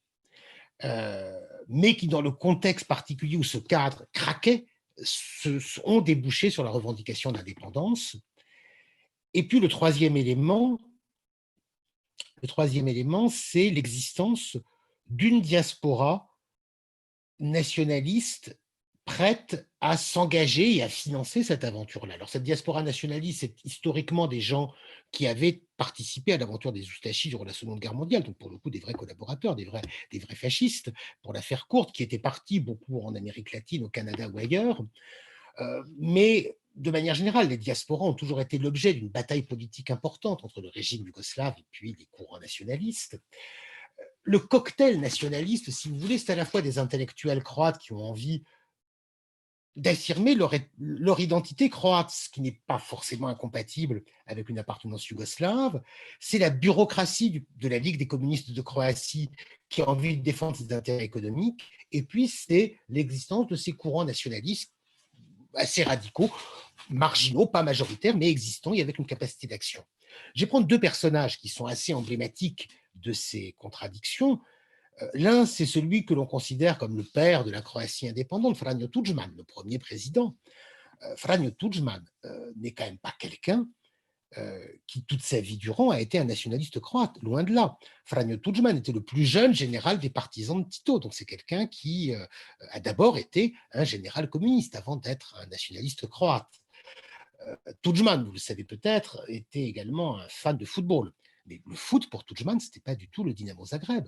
Mais qui, dans le contexte particulier où ce cadre craquait, ont débouché sur la revendication d'indépendance. Et puis le troisième élément, c'est l'existence d'une diaspora nationaliste prête à s'engager et à financer cette aventure-là. Alors, cette diaspora nationaliste, c'est historiquement des gens qui avaient participé à l'aventure des Oustachis durant la Seconde Guerre mondiale, donc pour le coup des vrais collaborateurs, des vrais fascistes, pour la faire courte, qui étaient partis beaucoup en Amérique latine, au Canada ou ailleurs. Mais de manière générale, les diasporas ont toujours été l'objet d'une bataille politique importante entre le régime yougoslave et puis les courants nationalistes. Le cocktail nationaliste, si vous voulez, c'est à la fois des intellectuels croates qui ont envie d'affirmer leur identité croate, ce qui n'est pas forcément incompatible avec une appartenance yougoslave. C'est la bureaucratie de la Ligue des communistes de Croatie qui a envie de défendre ses intérêts économiques. Et puis, c'est l'existence de ces courants nationalistes assez radicaux, marginaux, pas majoritaires, mais existants et avec une capacité d'action. Je vais prendre deux personnages qui sont assez emblématiques de ces contradictions. L'un, c'est celui que l'on considère comme le père de la Croatie indépendante, Franjo Tudjman, le premier président. Franjo Tudjman n'est quand même pas quelqu'un qui, toute sa vie durant, a été un nationaliste croate, loin de là. Franjo Tudjman était le plus jeune général des partisans de Tito, donc c'est quelqu'un qui a d'abord été un général communiste avant d'être un nationaliste croate. Tudjman, vous le savez peut-être, était également un fan de football. Mais le foot, pour Tudjman, ce n'était pas du tout le Dynamo Zagreb.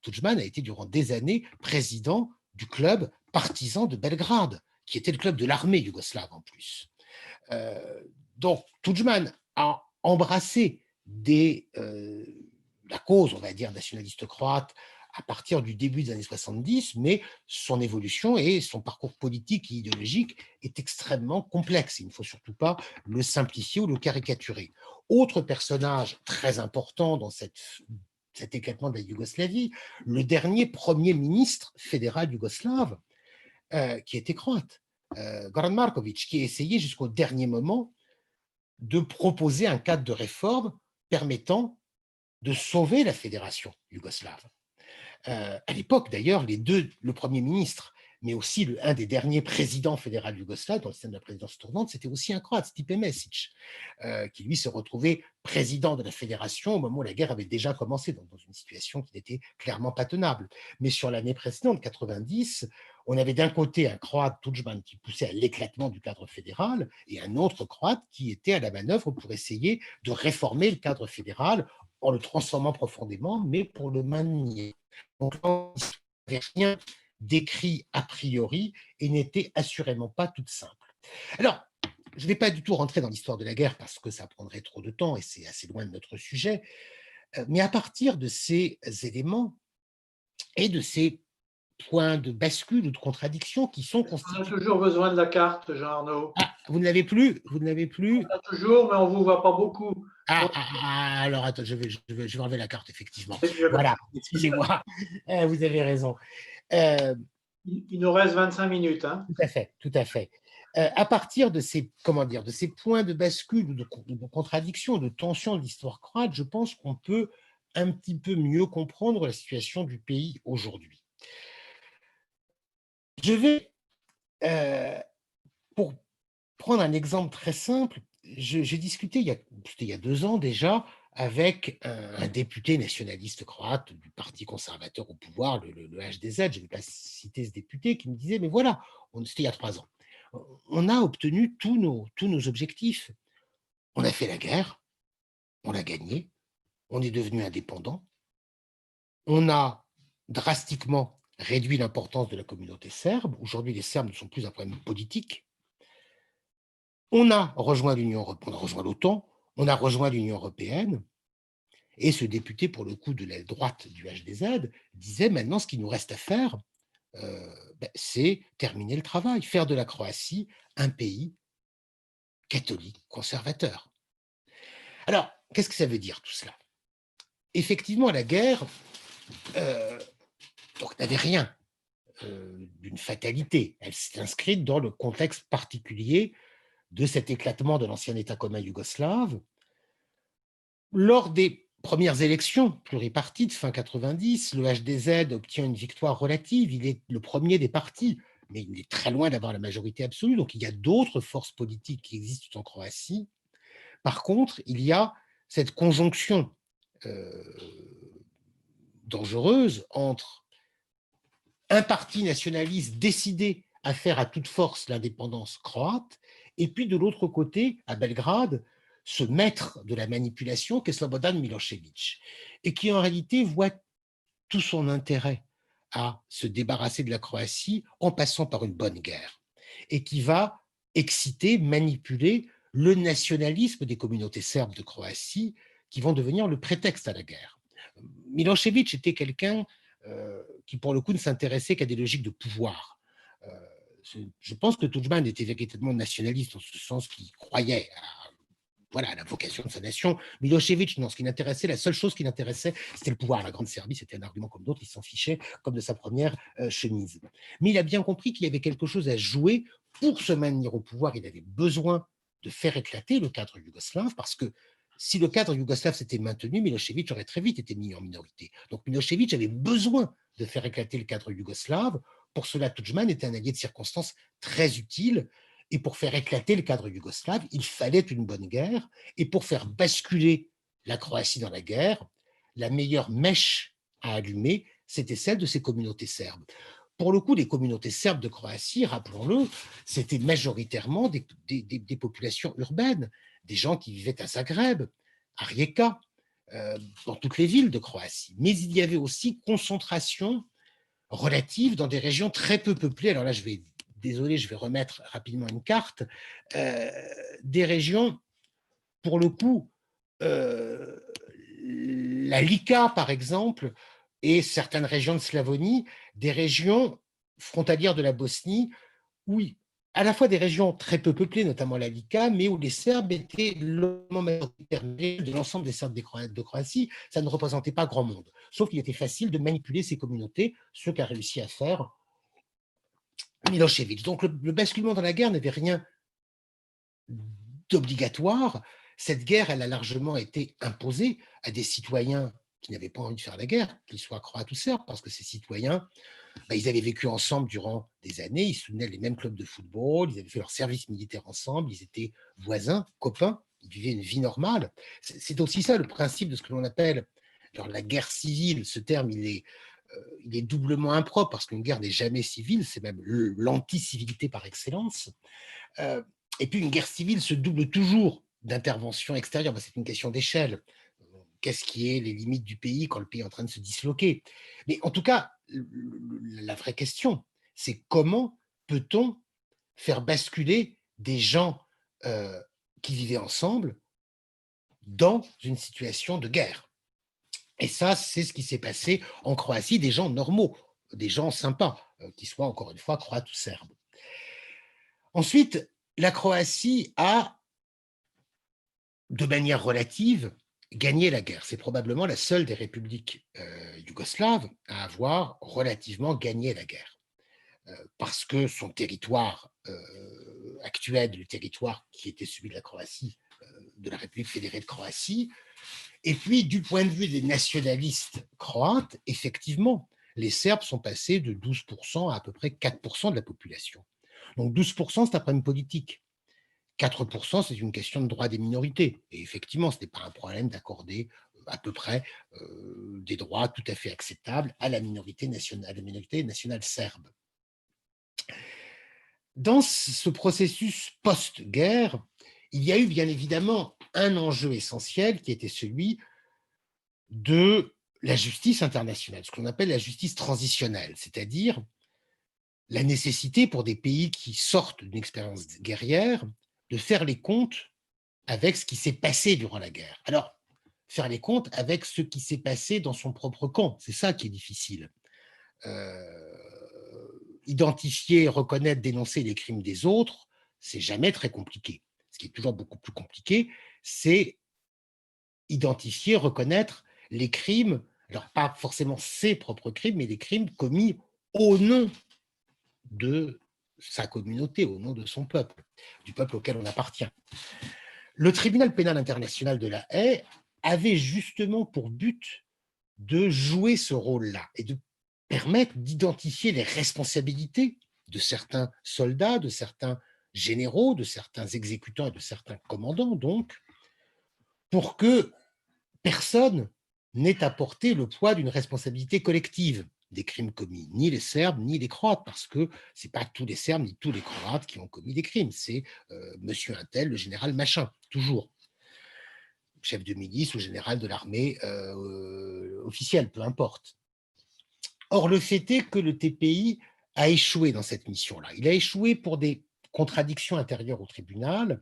Tudjman a été durant des années président du club partisan de Belgrade, qui était le club de l'armée yougoslave en plus. Donc, Tudjman a embrassé la cause, on va dire, nationaliste croate à partir du début des années 70, mais son évolution et son parcours politique et idéologique est extrêmement complexe. Il ne faut surtout pas le simplifier ou le caricaturer. Autre personnage très important dans cet éclatement de la Yougoslavie, le dernier premier ministre fédéral yougoslave, qui était croate, Goran Marković, qui a essayé jusqu'au dernier moment de proposer un cadre de réforme permettant de sauver la fédération yougoslave. À l'époque, d'ailleurs, le Premier ministre, mais aussi un des derniers présidents fédéraux yougoslaves dans le système de la présidence tournante, c'était aussi un Croate, Stipe Mesić, qui lui se retrouvait président de la fédération au moment où la guerre avait déjà commencé, donc dans une situation qui n'était clairement pas tenable. Mais sur l'année précédente, 90, on avait d'un côté un Croate, Tudjman, qui poussait à l'éclatement du cadre fédéral, et un autre Croate qui était à la manœuvre pour essayer de réformer le cadre fédéral en le transformant profondément, mais pour le maintenir. Donc, il n'y avait rien d'écrit a priori et n'était assurément pas toute simple. Alors, je ne vais pas du tout rentrer dans l'histoire de la guerre parce que ça prendrait trop de temps et c'est assez loin de notre sujet, mais à partir de ces éléments et de ces points de bascule ou de contradiction qui sont constitués. On a toujours besoin de la carte, Jean-Arnaud. Ah, vous ne l'avez plus? Vous ne l'avez plus? On a toujours, mais on ne vous voit pas beaucoup. Alors attends, je vais enlever la carte, effectivement. Voilà, excusez-moi, vous avez raison. Il nous reste 25 minutes. Hein. Tout à fait, tout à fait. À partir de ces, de ces points de bascule ou de contradiction, de tension de l'histoire croate, je pense qu'on peut un petit peu mieux comprendre la situation du pays aujourd'hui. Je vais, pour prendre un exemple très simple, j'ai discuté il y a 2 ans déjà avec un député nationaliste croate du parti conservateur au pouvoir, le HDZ, je ne vais pas citer ce député, qui me disait, mais voilà, c'était il y a 3 ans, on a obtenu tous nos objectifs. On a fait la guerre, on l'a gagnée, on est devenu indépendant, on a drastiquement réduit l'importance de la communauté serbe. Aujourd'hui, les Serbes ne sont plus un problème politique. On a rejoint l'Union européenne, on a rejoint l'OTAN, on a rejoint l'Union européenne, et ce député, pour le coup, de la droite du HDZ, disait maintenant ce qu'il nous reste à faire, c'est terminer le travail, faire de la Croatie un pays catholique conservateur. Alors, qu'est-ce que ça veut dire tout cela? Effectivement, la guerre, donc n'avait rien d'une fatalité. Elle s'est inscrite dans le contexte particulier de cet éclatement de l'ancien État commun yougoslave. Lors des premières élections pluripartites fin 90, le HDZ obtient une victoire relative. Il est le premier des partis, mais il est très loin d'avoir la majorité absolue. Donc, il y a d'autres forces politiques qui existent en Croatie. Par contre, il y a cette conjonction dangereuse entre un parti nationaliste décidé à faire à toute force l'indépendance croate, et puis de l'autre côté, à Belgrade, ce maître de la manipulation qu'est Slobodan Milošević, et qui en réalité voit tout son intérêt à se débarrasser de la Croatie en passant par une bonne guerre, et qui va exciter, manipuler le nationalisme des communautés serbes de Croatie qui vont devenir le prétexte à la guerre. Milošević était quelqu'un qui, pour le coup, ne s'intéressait qu'à des logiques de pouvoir. Je pense que Tudjman était véritablement nationaliste, en ce sens qu'il croyait à la vocation de sa nation. Milošević, non, la seule chose qui l'intéressait, c'était le pouvoir. La Grande Serbie, c'était un argument comme d'autres, il s'en fichait comme de sa première chemise. Mais il a bien compris qu'il y avait quelque chose à jouer pour se maintenir au pouvoir. Il avait besoin de faire éclater le cadre yougoslave, parce que si le cadre yougoslave s'était maintenu, Milošević aurait très vite été mis en minorité. Donc Milošević avait besoin de faire éclater le cadre yougoslave. Pour cela, Tudjman était un allié de circonstance très utile. Et pour faire éclater le cadre yougoslave, il fallait une bonne guerre. Et pour faire basculer la Croatie dans la guerre, la meilleure mèche à allumer, c'était celle de ces communautés serbes. Pour le coup, les communautés serbes de Croatie, rappelons-le, c'était majoritairement des populations urbaines, des gens qui vivaient à Zagreb, à Rijeka, dans toutes les villes de Croatie. Mais il y avait aussi concentration relative dans des régions très peu peuplées. Alors là, je vais remettre rapidement une carte. Des régions, pour le coup, la Lika, par exemple, et certaines régions de Slavonie, des régions frontalières de la Bosnie, où à la fois des régions très peu peuplées, notamment la Lika, mais où les Serbes étaient le majoritaire de l'ensemble des Serbes de Croatie. Ça ne représentait pas grand monde. Sauf qu'il était facile de manipuler ces communautés, ce qu'a réussi à faire Milošević. Donc le basculement dans la guerre n'avait rien d'obligatoire. Cette guerre, elle a largement été imposée à des citoyens qui n'avaient pas envie de faire la guerre, qu'ils soient croates ou serbes, parce que ces citoyens, ils avaient vécu ensemble durant des années, ils soutenaient les mêmes clubs de football, ils avaient fait leur service militaire ensemble, ils étaient voisins, copains, ils vivaient une vie normale. C'est aussi ça le principe de ce que l'on appelle la guerre civile. Ce terme, il est doublement impropre, parce qu'une guerre n'est jamais civile, c'est même l'anti-civilité par excellence. Et puis une guerre civile se double toujours d'intervention extérieure. C'est une question d'échelle. Qu'est-ce qui est les limites du pays quand le pays est en train de se disloquer? Mais en tout cas, la vraie question, c'est comment peut-on faire basculer des gens qui vivaient ensemble dans une situation de guerre? Et ça, c'est ce qui s'est passé en Croatie, des gens normaux, des gens sympas, qui soient encore une fois croates ou serbes. Ensuite, la Croatie a, de manière relative, gagné la guerre. C'est probablement la seule des républiques yougoslaves à avoir relativement gagné la guerre. Parce que son territoire actuel, le territoire qui était celui de la Croatie, de la République fédérée de Croatie, et puis du point de vue des nationalistes croates, effectivement, les Serbes sont passés de 12% à peu près 4% de la population. Donc 12%, c'est un problème politique. 4%, c'est une question de droit des minorités. Et effectivement, ce n'est pas un problème d'accorder à peu près des droits tout à fait acceptables à la minorité nationale serbe. Dans ce processus post-guerre, il y a eu bien évidemment un enjeu essentiel qui était celui de la justice internationale, ce qu'on appelle la justice transitionnelle, c'est-à-dire la nécessité pour des pays qui sortent d'une expérience guerrière de faire les comptes avec ce qui s'est passé durant la guerre. Alors, faire les comptes avec ce qui s'est passé dans son propre camp, c'est ça qui est difficile. Identifier, reconnaître, dénoncer les crimes des autres, c'est jamais très compliqué. Ce qui est toujours beaucoup plus compliqué, c'est identifier, reconnaître les crimes, alors pas forcément ses propres crimes, mais les crimes commis au nom de sa communauté, au nom de son peuple, du peuple auquel on appartient. Le tribunal pénal international de La Haye avait justement pour but de jouer ce rôle-là et de permettre d'identifier les responsabilités de certains soldats, de certains généraux, de certains exécutants et de certains commandants, donc, pour que personne n'ait à porter le poids d'une responsabilité collective des crimes commis, ni les Serbes, ni les Croates, parce que ce n'est pas tous les Serbes, ni tous les Croates qui ont commis des crimes, c'est monsieur Untel, le général machin, toujours. Chef de milice ou général de l'armée officielle, peu importe. Or, le fait est que le TPI a échoué dans cette mission-là. Il a échoué pour des contradiction intérieure au tribunal.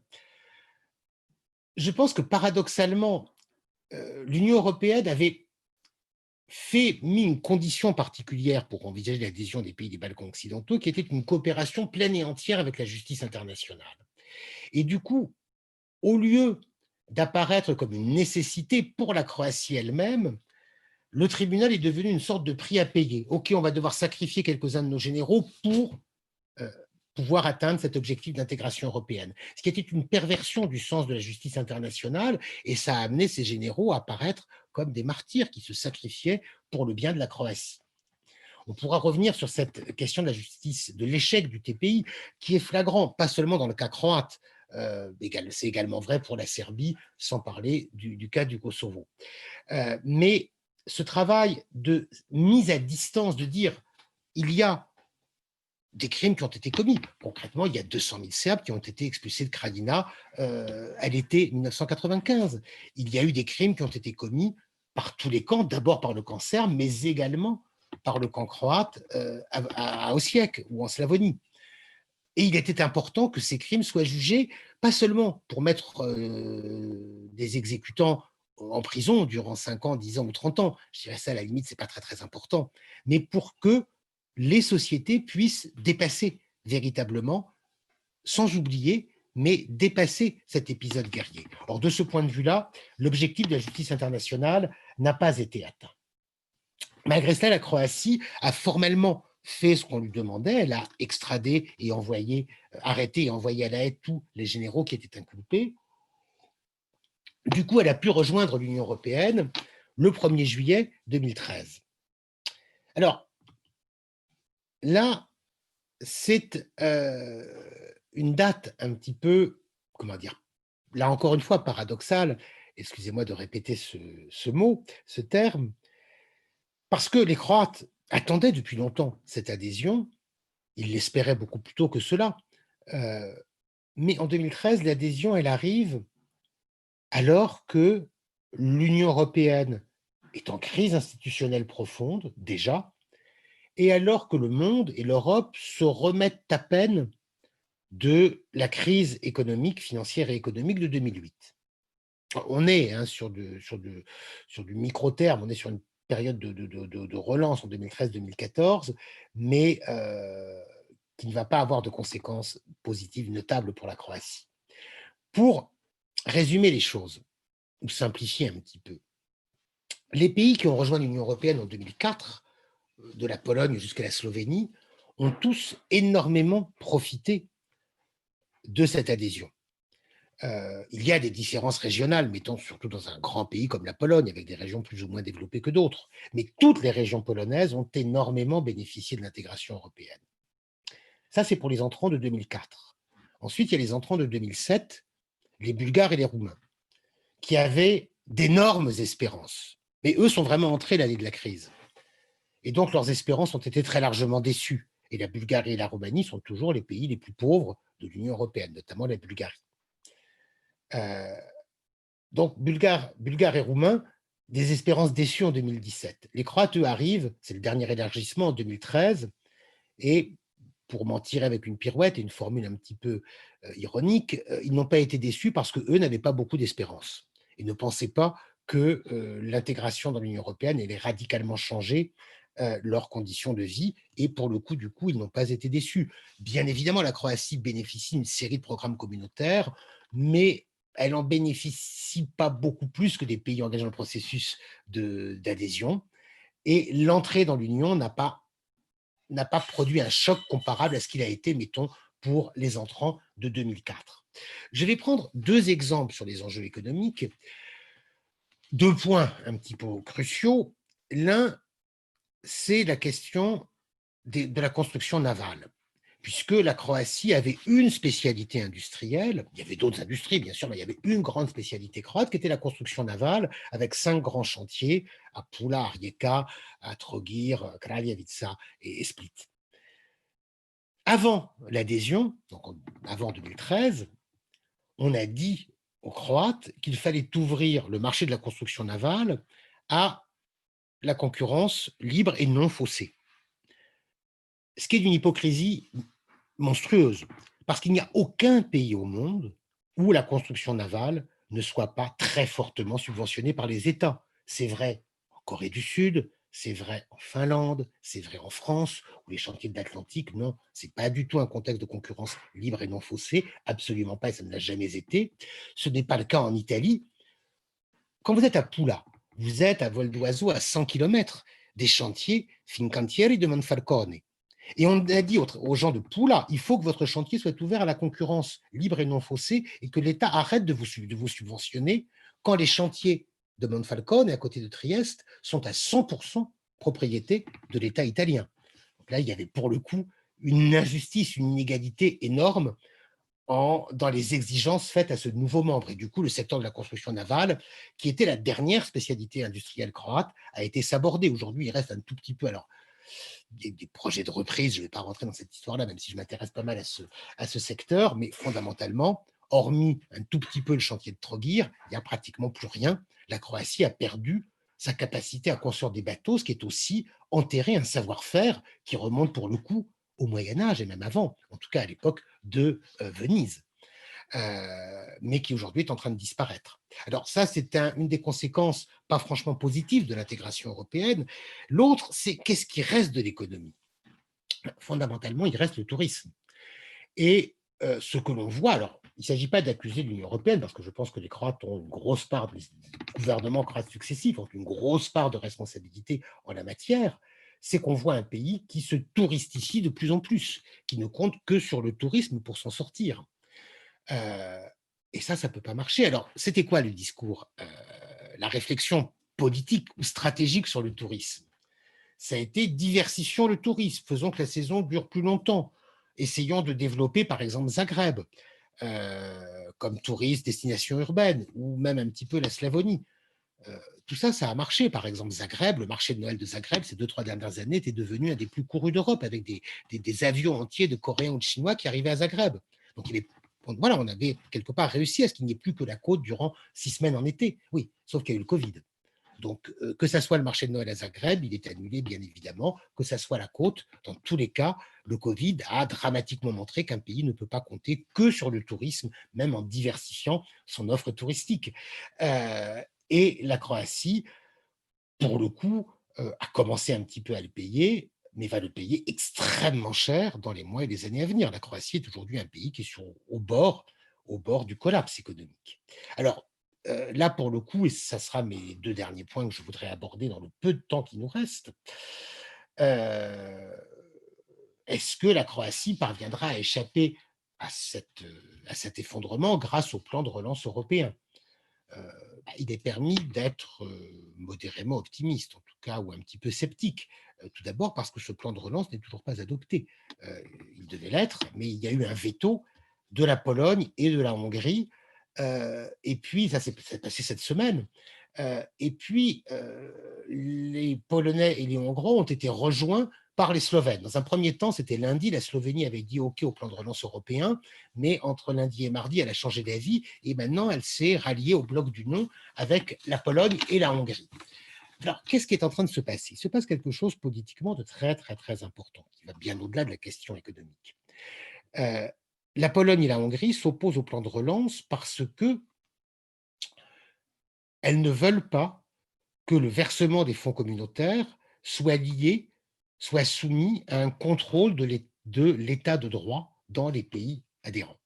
Je pense que paradoxalement, l'Union européenne avait mis une condition particulière pour envisager l'adhésion des pays des Balkans occidentaux, qui était une coopération pleine et entière avec la justice internationale. Et du coup, au lieu d'apparaître comme une nécessité pour la Croatie elle-même, le tribunal est devenu une sorte de prix à payer. OK, on va devoir sacrifier quelques-uns de nos généraux pour pouvoir atteindre cet objectif d'intégration européenne. Ce qui était une perversion du sens de la justice internationale, et ça a amené ces généraux à apparaître comme des martyrs qui se sacrifiaient pour le bien de la Croatie. On pourra revenir sur cette question de la justice, de l'échec du TPI, qui est flagrant, pas seulement dans le cas croate, c'est également vrai pour la Serbie, sans parler du cas du Kosovo. Mais ce travail de mise à distance, de dire il y a des crimes qui ont été commis. Concrètement, il y a 200 000 Serbes qui ont été expulsés de Krajina à l'été 1995. Il y a eu des crimes qui ont été commis par tous les camps, d'abord par le camp serbe, mais également par le camp croate à Osijek ou en Slavonie. Et il était important que ces crimes soient jugés, pas seulement pour mettre des exécutants en prison durant 5 ans, 10 ans ou 30 ans, je dirais ça à la limite, ce n'est pas très très important, mais pour que les sociétés puissent dépasser véritablement, sans oublier, mais dépasser cet épisode guerrier. Or, de ce point de vue-là, l'objectif de la justice internationale n'a pas été atteint. Malgré cela, la Croatie a formellement fait ce qu'on lui demandait. Elle a extradé et envoyé, arrêté et envoyé à La Haye tous les généraux qui étaient inculpés. Du coup, elle a pu rejoindre l'Union européenne le 1er juillet 2013. Alors, là, c'est une date un petit peu, comment dire, là encore une fois paradoxale, excusez-moi de répéter ce mot, ce terme, parce que les Croates attendaient depuis longtemps cette adhésion, ils l'espéraient beaucoup plus tôt que cela, mais en 2013, l'adhésion, elle arrive alors que l'Union européenne est en crise institutionnelle profonde, déjà, et alors que le monde et l'Europe se remettent à peine de la crise économique, financière et économique de 2008. On est sur du micro-terme, on est sur une période de relance en 2013-2014, mais qui ne va pas avoir de conséquences positives notables pour la Croatie. Pour résumer les choses, ou simplifier un petit peu, les pays qui ont rejoint l'Union européenne en 2004, de la Pologne jusqu'à la Slovénie, ont tous énormément profité de cette adhésion. Il y a des différences régionales, mettons surtout dans un grand pays comme la Pologne, avec des régions plus ou moins développées que d'autres. Mais toutes les régions polonaises ont énormément bénéficié de l'intégration européenne. Ça, c'est pour les entrants de 2004. Ensuite, il y a les entrants de 2007, les Bulgares et les Roumains, qui avaient d'énormes espérances. Mais eux sont vraiment entrés l'année de la crise. Et donc, leurs espérances ont été très largement déçues. Et la Bulgarie et la Roumanie sont toujours les pays les plus pauvres de l'Union européenne, notamment la Bulgarie. Donc, Bulgares et Roumains, des espérances déçues en 2017. Les Croates, eux, arrivent, c'est le dernier élargissement en 2013, et pour m'en tirer avec une pirouette et une formule un petit peu ironique, ils n'ont pas été déçus parce qu'eux n'avaient pas beaucoup d'espérance. Ils ne pensaient pas que l'intégration dans l'Union européenne allait radicalement changer leurs conditions de vie, et pour le coup, du coup, ils n'ont pas été déçus. Bien évidemment, la Croatie bénéficie d'une série de programmes communautaires, mais elle n'en bénéficie pas beaucoup plus que des pays engagés dans le processus d'adhésion, et l'entrée dans l'Union n'a pas produit un choc comparable à ce qu'il a été, mettons, pour les entrants de 2004. Je vais prendre 2 exemples sur les enjeux économiques, 2 points un petit peu cruciaux. L'un, c'est la question de la construction navale, puisque la Croatie avait une spécialité industrielle. Il y avait d'autres industries, bien sûr, mais il y avait une grande spécialité croate qui était la construction navale, avec 5 grands chantiers à Pula, à Rijeka, à Trogir, Kraljevica et Split. Avant l'adhésion, donc avant 2013, on a dit aux Croates qu'il fallait ouvrir le marché de la construction navale à la concurrence libre et non faussée. Ce qui est d'une hypocrisie monstrueuse, parce qu'il n'y a aucun pays au monde où la construction navale ne soit pas très fortement subventionnée par les États. C'est vrai en Corée du Sud, c'est vrai en Finlande, c'est vrai en France, où les chantiers de l'Atlantique, non, c'est pas du tout un contexte de concurrence libre et non faussée, absolument pas, et ça ne l'a jamais été. Ce n'est pas le cas en Italie. Quand vous êtes à Pula, vous êtes à vol d'oiseau à 100 km des chantiers Fincantieri de Monfalcone. Et on a dit aux gens de Pula, il faut que votre chantier soit ouvert à la concurrence libre et non faussée et que l'État arrête de vous subventionner quand les chantiers de Monfalcone, à côté de Trieste, sont à 100% propriété de l'État italien. Donc là, il y avait pour le coup une injustice, une inégalité énorme dans les exigences faites à ce nouveau membre. Et du coup, le secteur de la construction navale, qui était la dernière spécialité industrielle croate, a été sabordé. Aujourd'hui, il reste un tout petit peu. Alors, des projets de reprise, je ne vais pas rentrer dans cette histoire-là, même si je m'intéresse pas mal à ce secteur, mais fondamentalement, hormis un tout petit peu le chantier de Trogir, il n'y a pratiquement plus rien. La Croatie a perdu sa capacité à construire des bateaux, ce qui est aussi enterrer un savoir-faire qui remonte pour le coup au Moyen-Âge et même avant, en tout cas à l'époque de Venise, mais qui aujourd'hui est en train de disparaître. Alors ça, c'est une des conséquences pas franchement positives de l'intégration européenne. L'autre, c'est qu'est-ce qui reste de l'économie? Fondamentalement, il reste le tourisme. Et ce que l'on voit, alors, il ne s'agit pas d'accuser l'Union européenne, parce que je pense que les Croates ont une grosse part, les gouvernements croates successifs ont une grosse part de responsabilité en la matière, c'est qu'on voit un pays qui se touristifie de plus en plus, qui ne compte que sur le tourisme pour s'en sortir. Et ça ne peut pas marcher. Alors, c'était quoi le discours, la réflexion politique ou stratégique sur le tourisme? Ça a été diversifions le tourisme, faisons que la saison dure plus longtemps, essayons de développer par exemple Zagreb comme touriste, destination urbaine, ou même un petit peu la Slavonie. Tout ça, ça a marché. Par exemple, Zagreb, le marché de Noël de Zagreb, ces 2-3 dernières années, était devenu un des plus courus d'Europe, avec des avions entiers de Coréens ou de Chinois qui arrivaient à Zagreb. Donc, voilà, on avait quelque part réussi à ce qu'il n'y ait plus que la côte durant 6 semaines en été. Oui, sauf qu'il y a eu le Covid. Donc, que ça soit le marché de Noël à Zagreb, il est annulé, bien évidemment, que ça soit la côte, dans tous les cas, le Covid a dramatiquement montré qu'un pays ne peut pas compter que sur le tourisme, même en diversifiant son offre touristique. Et la Croatie, pour le coup, a commencé un petit peu à le payer, mais va le payer extrêmement cher dans les mois et les années à venir. La Croatie est aujourd'hui un pays qui est au bord du collapse économique. Alors, là, pour le coup, et ça sera mes 2 derniers points que je voudrais aborder dans le peu de temps qui nous reste, heu, est-ce que la Croatie parviendra à échapper à cet effondrement grâce au plan de relance européen? Heu, il est permis d'être, modérément optimiste, en tout cas, ou un petit peu sceptique. Tout d'abord parce que ce plan de relance n'est toujours pas adopté. Heu, il devait l'être, mais il y a eu un veto de la Pologne et de la Hongrie, et puis ça s'est passé cette semaine. Et puis, les Polonais et les Hongrois ont été rejoints par les Slovènes. Dans un premier temps, c'était lundi, la Slovénie avait dit OK au plan de relance européen, mais entre lundi et mardi, elle a changé d'avis et maintenant elle s'est ralliée au bloc du non avec la Pologne et la Hongrie. Alors, qu'est-ce qui est en train de se passer? Il se passe quelque chose politiquement de très, très, très important, qui va bien au-delà de la question économique. Euh, la Pologne et la Hongrie s'opposent au plan de relance parce que elles ne veulent pas que le versement des fonds communautaires soit lié, soit soumis à un contrôle de l'état de droit dans les pays adhérents.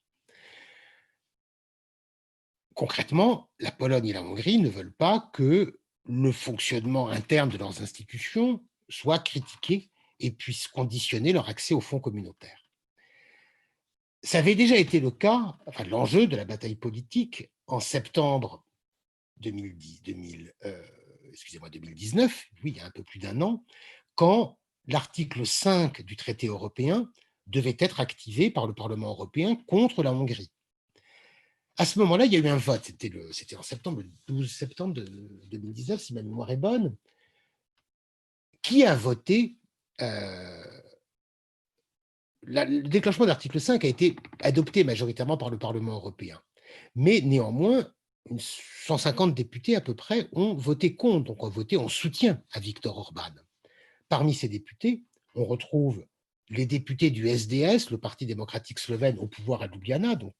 Concrètement, la Pologne et la Hongrie ne veulent pas que le fonctionnement interne de leurs institutions soit critiqué et puisse conditionner leur accès aux fonds communautaires. Ça avait déjà été le cas, enfin l'enjeu de la bataille politique en septembre 2010, 2019, oui, il y a un peu plus d'un an, quand l'article 5 du traité européen devait être activé par le Parlement européen contre la Hongrie. À ce moment-là, il y a eu un vote, c'était en septembre, le 12 septembre 2019, si ma mémoire est bonne, qui a voté le déclenchement de l'article 5 a été adopté majoritairement par le Parlement européen. Mais néanmoins, 150 députés à peu près ont voté contre, donc ont voté en soutien à Viktor Orban. Parmi ces députés, on retrouve les députés du SDS, le Parti démocratique slovène, au pouvoir à Ljubljana, donc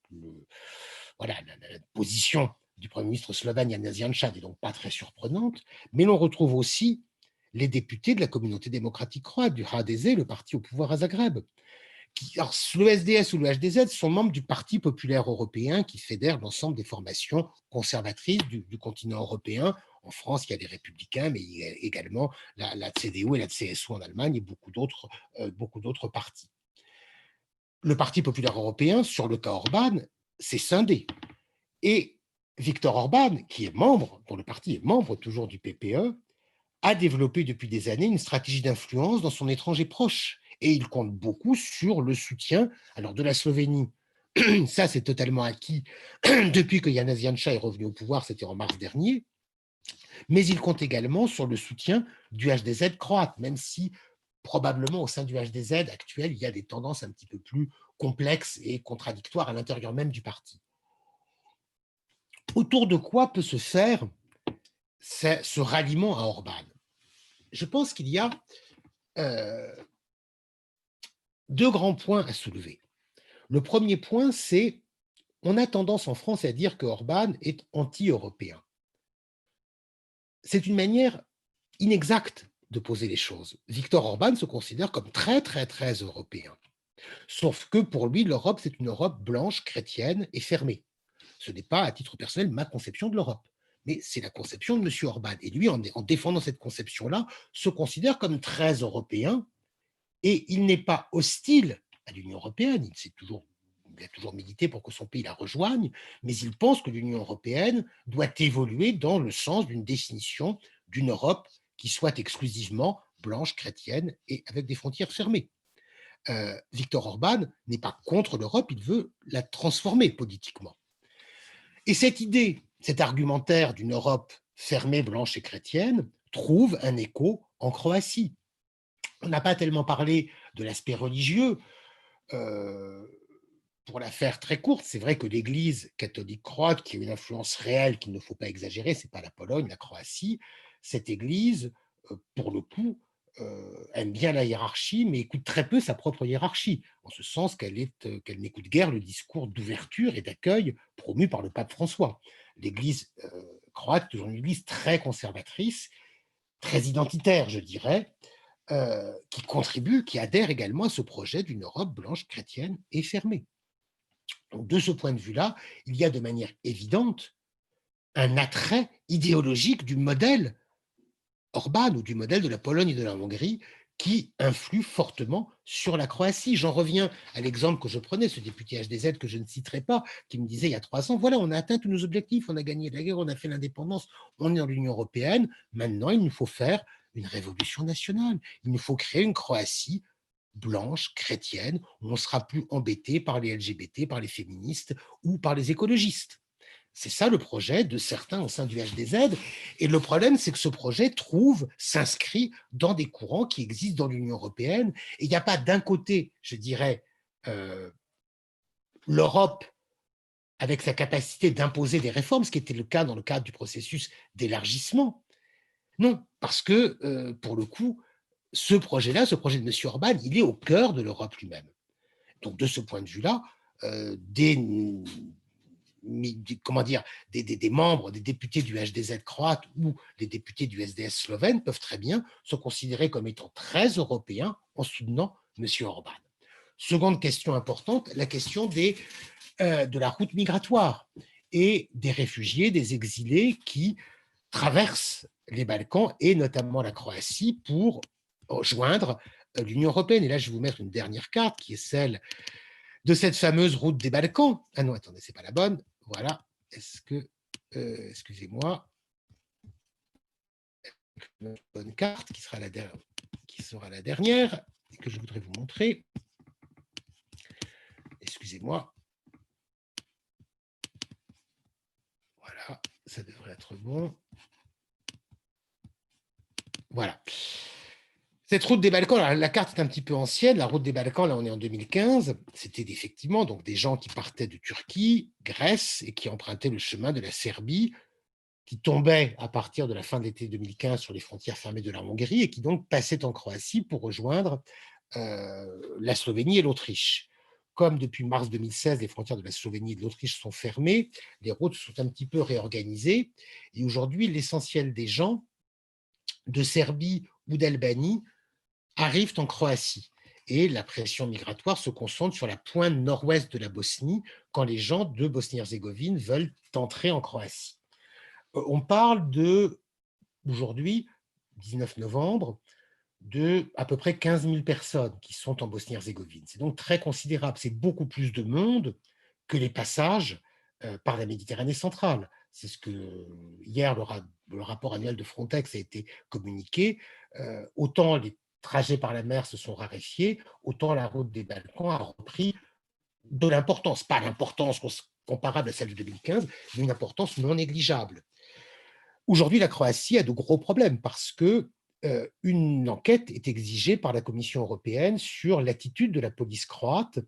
voilà, la position du Premier ministre slovène Janez Janša n'est donc pas très surprenante, mais l'on retrouve aussi les députés de la communauté démocratique croate, du HDZ, le parti au pouvoir à Zagreb. Alors, le SDS ou le HDZ sont membres du Parti populaire européen qui fédère l'ensemble des formations conservatrices du continent européen. En France, il y a les Républicains, mais il y a également la CDU et la CSU en Allemagne et beaucoup d'autres partis. Le Parti populaire européen, sur le cas Orban, s'est scindé. Et Viktor Orban, qui est membre, dont le parti est membre toujours du PPE, a développé depuis des années une stratégie d'influence dans son étranger proche. Et il compte beaucoup sur le soutien alors de la Slovénie. Ça, c'est totalement acquis depuis que Janez Janša est revenu au pouvoir, c'était en mars dernier. Mais il compte également sur le soutien du HDZ croate, même si probablement au sein du HDZ actuel, il y a des tendances un petit peu plus complexes et contradictoires à l'intérieur même du parti. Autour de quoi peut se faire ce ralliement à Orban? Je pense qu'il y a deux grands points à soulever. Le premier point, c'est on a tendance en France à dire que Orban est anti-européen. C'est une manière inexacte de poser les choses. Viktor Orban se considère comme très, très, très européen. Sauf que pour lui, l'Europe, c'est une Europe blanche, chrétienne et fermée. Ce n'est pas, à titre personnel, ma conception de l'Europe, mais c'est la conception de M. Orban. Et lui, en défendant cette conception-là, se considère comme très européen et il n'est pas hostile à l'Union européenne. Il a toujours milité pour que son pays la rejoigne, mais il pense que l'Union européenne doit évoluer dans le sens d'une définition d'une Europe qui soit exclusivement blanche, chrétienne et avec des frontières fermées. Viktor Orban n'est pas contre l'Europe, il veut la transformer politiquement. Et cette idée, cet argumentaire d'une Europe fermée, blanche et chrétienne trouve un écho en Croatie. On n'a pas tellement parlé de l'aspect religieux. Pour la faire très courte, c'est vrai que l'Église catholique croate, qui a une influence réelle qu'il ne faut pas exagérer, ce n'est pas la Pologne, la Croatie, cette Église, pour le coup, aime bien la hiérarchie, mais écoute très peu sa propre hiérarchie, en ce sens qu'elle n'écoute guère le discours d'ouverture et d'accueil promu par le pape François. L'Église croate est toujours une Église très conservatrice, très identitaire, je dirais, qui contribue, qui adhère également à ce projet d'une Europe blanche, chrétienne et fermée. Donc, de ce point de vue-là, il y a de manière évidente un attrait idéologique du modèle Orban ou du modèle de la Pologne et de la Hongrie qui influe fortement sur la Croatie. J'en reviens à l'exemple que je prenais, ce député HDZ que je ne citerai pas, qui me disait il y a 3 ans, voilà, on a atteint tous nos objectifs, on a gagné la guerre, on a fait l'indépendance, on est dans l'Union européenne, maintenant il nous faut faire une révolution nationale, il nous faut créer une Croatie blanche, chrétienne, où on ne sera plus embêté par les LGBT, par les féministes ou par les écologistes. C'est ça le projet de certains au sein du HDZ. Et le problème, c'est que ce projet s'inscrit dans des courants qui existent dans l'Union européenne. Et il n'y a pas d'un côté, je dirais, l'Europe avec sa capacité d'imposer des réformes, ce qui était le cas dans le cadre du processus d'élargissement. Non, parce que, pour le coup, ce projet-là, ce projet de M. Orban, il est au cœur de l'Europe lui-même. Donc, de ce point de vue-là, des membres, des députés du HDZ croate ou des députés du SDS slovène peuvent très bien se considérer comme étant très européens en soutenant M. Orban. Seconde question importante, la question de la route migratoire et des réfugiés, des exilés qui traversent les Balkans et notamment la Croatie pour rejoindre l'Union européenne. Et là, je vais vous mettre une dernière carte qui est celle de cette fameuse route des Balkans. Ah non, attendez, c'est pas la bonne. Voilà. Est-ce que, excusez-moi, une bonne carte qui sera la dernière et que je voudrais vous montrer. Excusez-moi. Voilà, ça devrait être bon. Voilà. Cette route des Balkans, alors la carte est un petit peu ancienne. La route des Balkans, là, on est en 2015. C'était effectivement donc des gens qui partaient de Turquie, Grèce, et qui empruntaient le chemin de la Serbie, qui tombaient à partir de la fin de l'été 2015 sur les frontières fermées de la Hongrie, et qui donc passaient en Croatie pour rejoindre la Slovénie et l'Autriche. Comme depuis mars 2016, les frontières de la Slovénie et de l'Autriche sont fermées, les routes sont un petit peu réorganisées. Et aujourd'hui, l'essentiel des gens de Serbie ou d'Albanie arrivent en Croatie. Et la pression migratoire se concentre sur la pointe nord-ouest de la Bosnie quand les gens de Bosnie-Herzégovine veulent entrer en Croatie. On parle aujourd'hui, 19 novembre, de à peu près 15 000 personnes qui sont en Bosnie-Herzégovine. C'est donc très considérable. C'est beaucoup plus de monde que les passages par la Méditerranée centrale. C'est ce que hier, le rapport annuel de Frontex a été communiqué. Autant les trajets par la mer se sont raréfiés, autant la route des Balkans a repris de l'importance. Pas l'importance comparable à celle de 2015, mais une importance non négligeable. Aujourd'hui, la Croatie a de gros problèmes parce que une enquête est exigée par la Commission européenne sur l'attitude de la police croate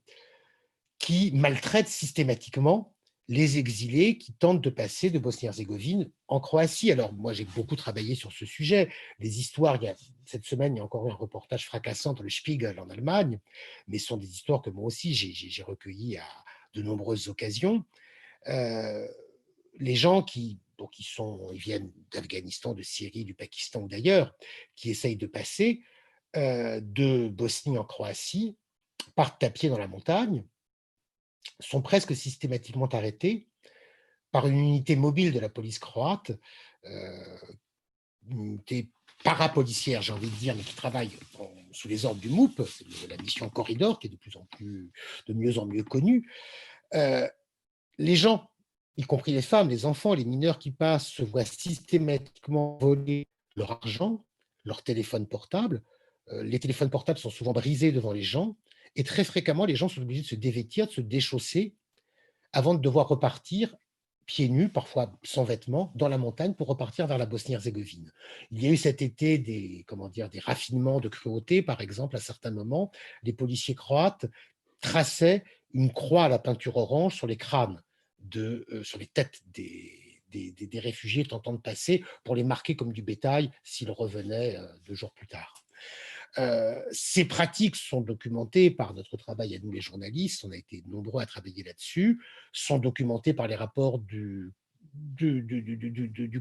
qui maltraite systématiquement les exilés qui tentent de passer de Bosnie-Herzégovine en Croatie. Alors, moi, j'ai beaucoup travaillé sur ce sujet. Les histoires, cette semaine, il y a encore eu un reportage fracassant dans le Spiegel en Allemagne, mais ce sont des histoires que moi aussi, j'ai recueillies à de nombreuses occasions. Les gens ils viennent d'Afghanistan, de Syrie, du Pakistan ou d'ailleurs, qui essayent de passer de Bosnie en Croatie, partent à pied dans la montagne, sont presque systématiquement arrêtés par une unité mobile de la police croate, une unité parapolicière, j'ai envie de dire, mais qui travaille sous les ordres du MOUP, c'est la mission Corridor, qui est de mieux en mieux connue. Les gens, y compris les femmes, les enfants, les mineurs qui passent, se voient systématiquement voler leur argent, leur téléphone portable. Les téléphones portables sont souvent brisés devant les gens et très fréquemment, les gens sont obligés de se dévêtir, de se déchausser avant de devoir repartir pieds nus, parfois sans vêtements, dans la montagne pour repartir vers la Bosnie-Herzégovine. Il y a eu cet été des raffinements de cruauté, par exemple, à certains moments, les policiers croates traçaient une croix à la peinture orange sur les crânes, sur les têtes des réfugiés tentant de passer pour les marquer comme du bétail s'ils revenaient 2 jours plus tard. Ces pratiques sont documentées par notre travail à nous les journalistes, on a été nombreux à travailler là-dessus, sont documentées par les rapports du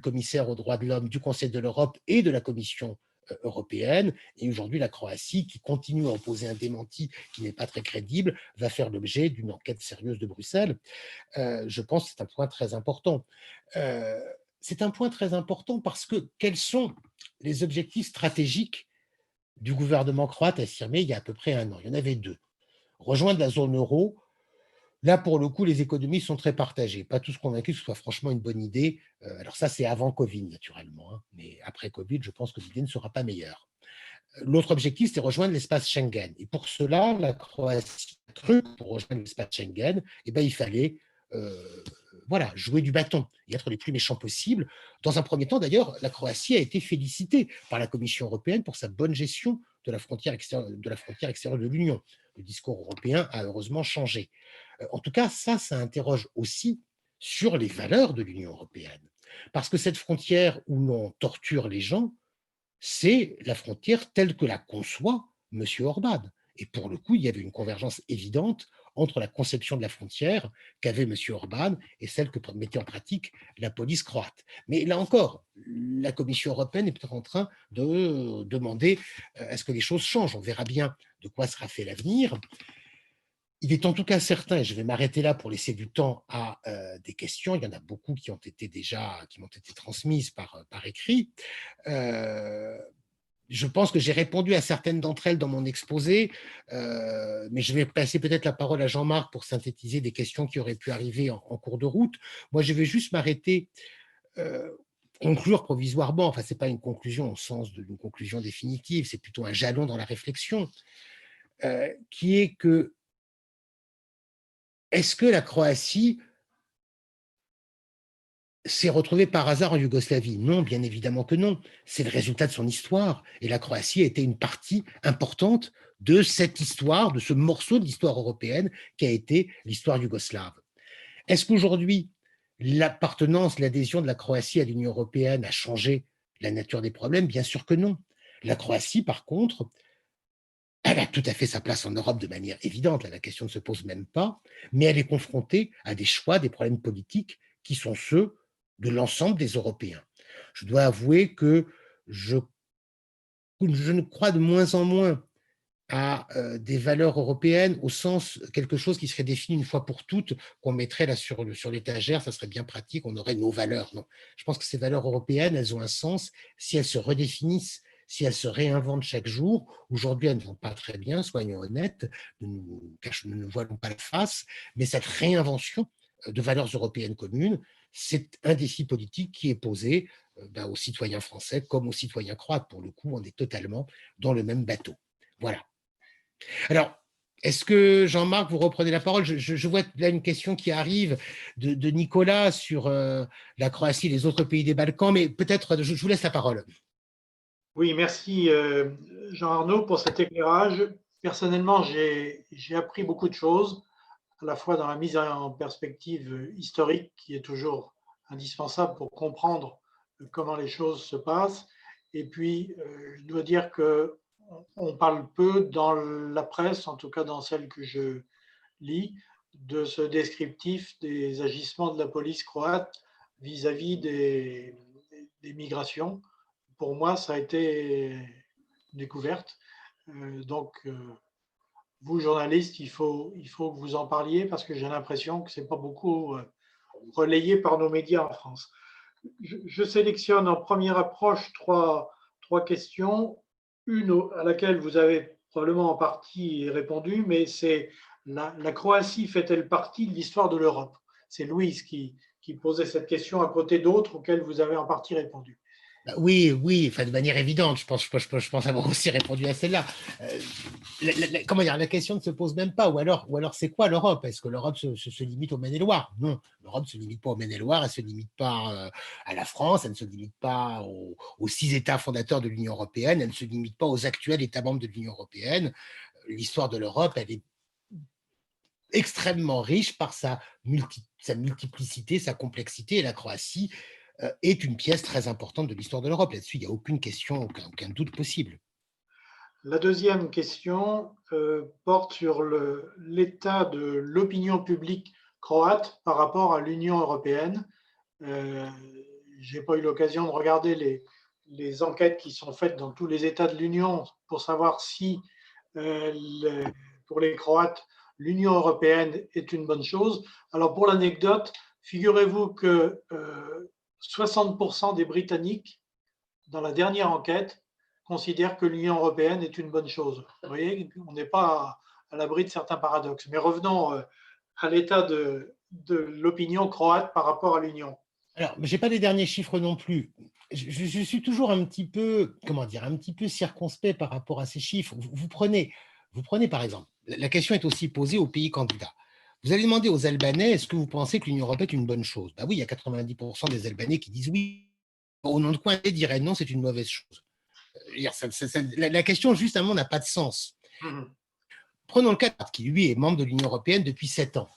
commissaire aux droits de l'homme, du Conseil de l'Europe et de la Commission européenne. Et aujourd'hui, la Croatie, qui continue à opposer un démenti qui n'est pas très crédible, va faire l'objet d'une enquête sérieuse de Bruxelles. Je pense que c'est un point très important. C'est un point très important parce que quels sont les objectifs stratégiques du gouvernement croate affirmé il y a à peu près 1 an? Il y en avait 2. Rejoindre la zone euro, là, pour le coup, les économies sont très partagées. Pas tous convaincus que ce soit franchement une bonne idée. Alors ça, c'est avant Covid, naturellement. Mais après Covid, je pense que l'idée ne sera pas meilleure. L'autre objectif, c'est rejoindre l'espace Schengen. Et pour cela, la Croatie, pour rejoindre l'espace Schengen, il fallait jouer du bâton et être les plus méchants possibles. Dans un premier temps, d'ailleurs, la Croatie a été félicitée par la Commission européenne pour sa bonne gestion de la frontière extérieure de l'Union. Le discours européen a heureusement changé. En tout cas, ça interroge aussi sur les valeurs de l'Union européenne. Parce que cette frontière où l'on torture les gens, c'est la frontière telle que la conçoit M. Orban. Et pour le coup, il y avait une convergence évidente entre la conception de la frontière qu'avait M. Orban et celle que mettait en pratique la police croate. Mais là encore, la Commission européenne est peut-être en train de demander est-ce que les choses changent. On verra bien de quoi sera fait l'avenir. Il est en tout cas certain, et je vais m'arrêter là pour laisser du temps à des questions, il y en a beaucoup qui m'ont été transmises par écrit. Je pense que j'ai répondu à certaines d'entre elles dans mon exposé, mais je vais passer peut-être la parole à Jean-Marc pour synthétiser des questions qui auraient pu arriver en cours de route. Moi, je vais juste m'arrêter, conclure provisoirement, enfin, ce n'est pas une conclusion au sens d'une conclusion définitive, c'est plutôt un jalon dans la réflexion, qui est que est-ce que la Croatie s'est retrouvée par hasard en Yougoslavie? Non, bien évidemment que non. C'est le résultat de son histoire. Et la Croatie a été une partie importante de cette histoire, de ce morceau de l'histoire européenne qui a été l'histoire yougoslave. Est-ce qu'aujourd'hui, l'appartenance, l'adhésion de la Croatie à l'Union européenne a changé la nature des problèmes? Bien sûr que non. La Croatie, par contre, Elle a tout à fait sa place en Europe de manière évidente, là, la question ne se pose même pas, mais elle est confrontée à des choix, des problèmes politiques qui sont ceux de l'ensemble des Européens. Je dois avouer que je, je ne crois de moins en moins à des valeurs européennes au sens quelque chose qui serait défini une fois pour toutes, qu'on mettrait là sur l'étagère, ça serait bien pratique, on aurait nos valeurs. Non, je pense que ces valeurs européennes, elles ont un sens si elles se redéfinissent, si elles se réinventent chaque jour. Aujourd'hui, elles ne vont pas très bien, soyons honnêtes, ne nous voilons pas la face, mais cette réinvention de valeurs européennes communes, c'est un défi politique qui est posé aux citoyens français comme aux citoyens croates. Pour le coup, on est totalement dans le même bateau. Voilà. Alors, est-ce que Jean-Marc, vous reprenez la parole? Je vois là une question qui arrive de Nicolas sur la Croatie et les autres pays des Balkans, mais peut-être je vous laisse la parole. Oui, merci Jean-Arnaud pour cet éclairage. Personnellement, j'ai appris beaucoup de choses, à la fois dans la mise en perspective historique qui est toujours indispensable pour comprendre comment les choses se passent. Et puis, je dois dire que on parle peu dans la presse, en tout cas dans celle que je lis, de ce descriptif des agissements de la police croate vis-à-vis des migrations. Pour moi, ça a été une découverte. Donc, vous, journaliste, il faut que vous en parliez parce que j'ai l'impression que ce n'est pas beaucoup relayé par nos médias en France. Je sélectionne en première approche trois questions. Une à laquelle vous avez probablement en partie répondu, mais c'est la Croatie fait-elle partie de l'histoire de l'Europe? C'est Louise qui posait cette question à côté d'autres auxquelles vous avez en partie répondu. Oui, oui, enfin, de manière évidente, je pense avoir aussi répondu à celle-là. Comment dire, la question ne se pose même pas. Ou alors c'est quoi l'Europe? Est-ce que l'Europe se limite au Maine-et-Loire? Non, l'Europe ne se limite pas au Maine-et-Loire, elle ne se limite pas à la France, elle ne se limite pas aux 6 États fondateurs de l'Union européenne, elle ne se limite pas aux actuels États membres de l'Union européenne. L'histoire de l'Europe, elle est extrêmement riche par sa multiplicité, sa complexité, et la Croatie est une pièce très importante de l'histoire de l'Europe. Là-dessus, il n'y a aucune question, aucun doute possible. La deuxième question porte sur l'état de l'opinion publique croate par rapport à l'Union européenne. Je n'ai pas eu l'occasion de regarder les enquêtes qui sont faites dans tous les États de l'Union pour savoir si, pour les Croates, l'Union européenne est une bonne chose. Alors, pour l'anecdote, figurez-vous que 60% des Britanniques, dans la dernière enquête, considèrent que l'Union européenne est une bonne chose. Vous voyez, on n'est pas à l'abri de certains paradoxes. Mais revenons à l'état de l'opinion croate par rapport à l'Union. Alors, je n'ai pas les derniers chiffres non plus. Je suis toujours un petit peu, comment dire, un petit peu circonspect par rapport à ces chiffres. Vous prenez par exemple, la question est aussi posée aux pays candidats. Vous allez demander aux Albanais, est-ce que vous pensez que l'Union européenne est une bonne chose? Ben oui, il y a 90% des Albanais qui disent oui. Au nom de quoi ils diraient non, c'est une mauvaise chose. La question, justement, n'a pas de sens. Prenons le cas de qui, lui, est membre de l'Union européenne depuis 7 ans.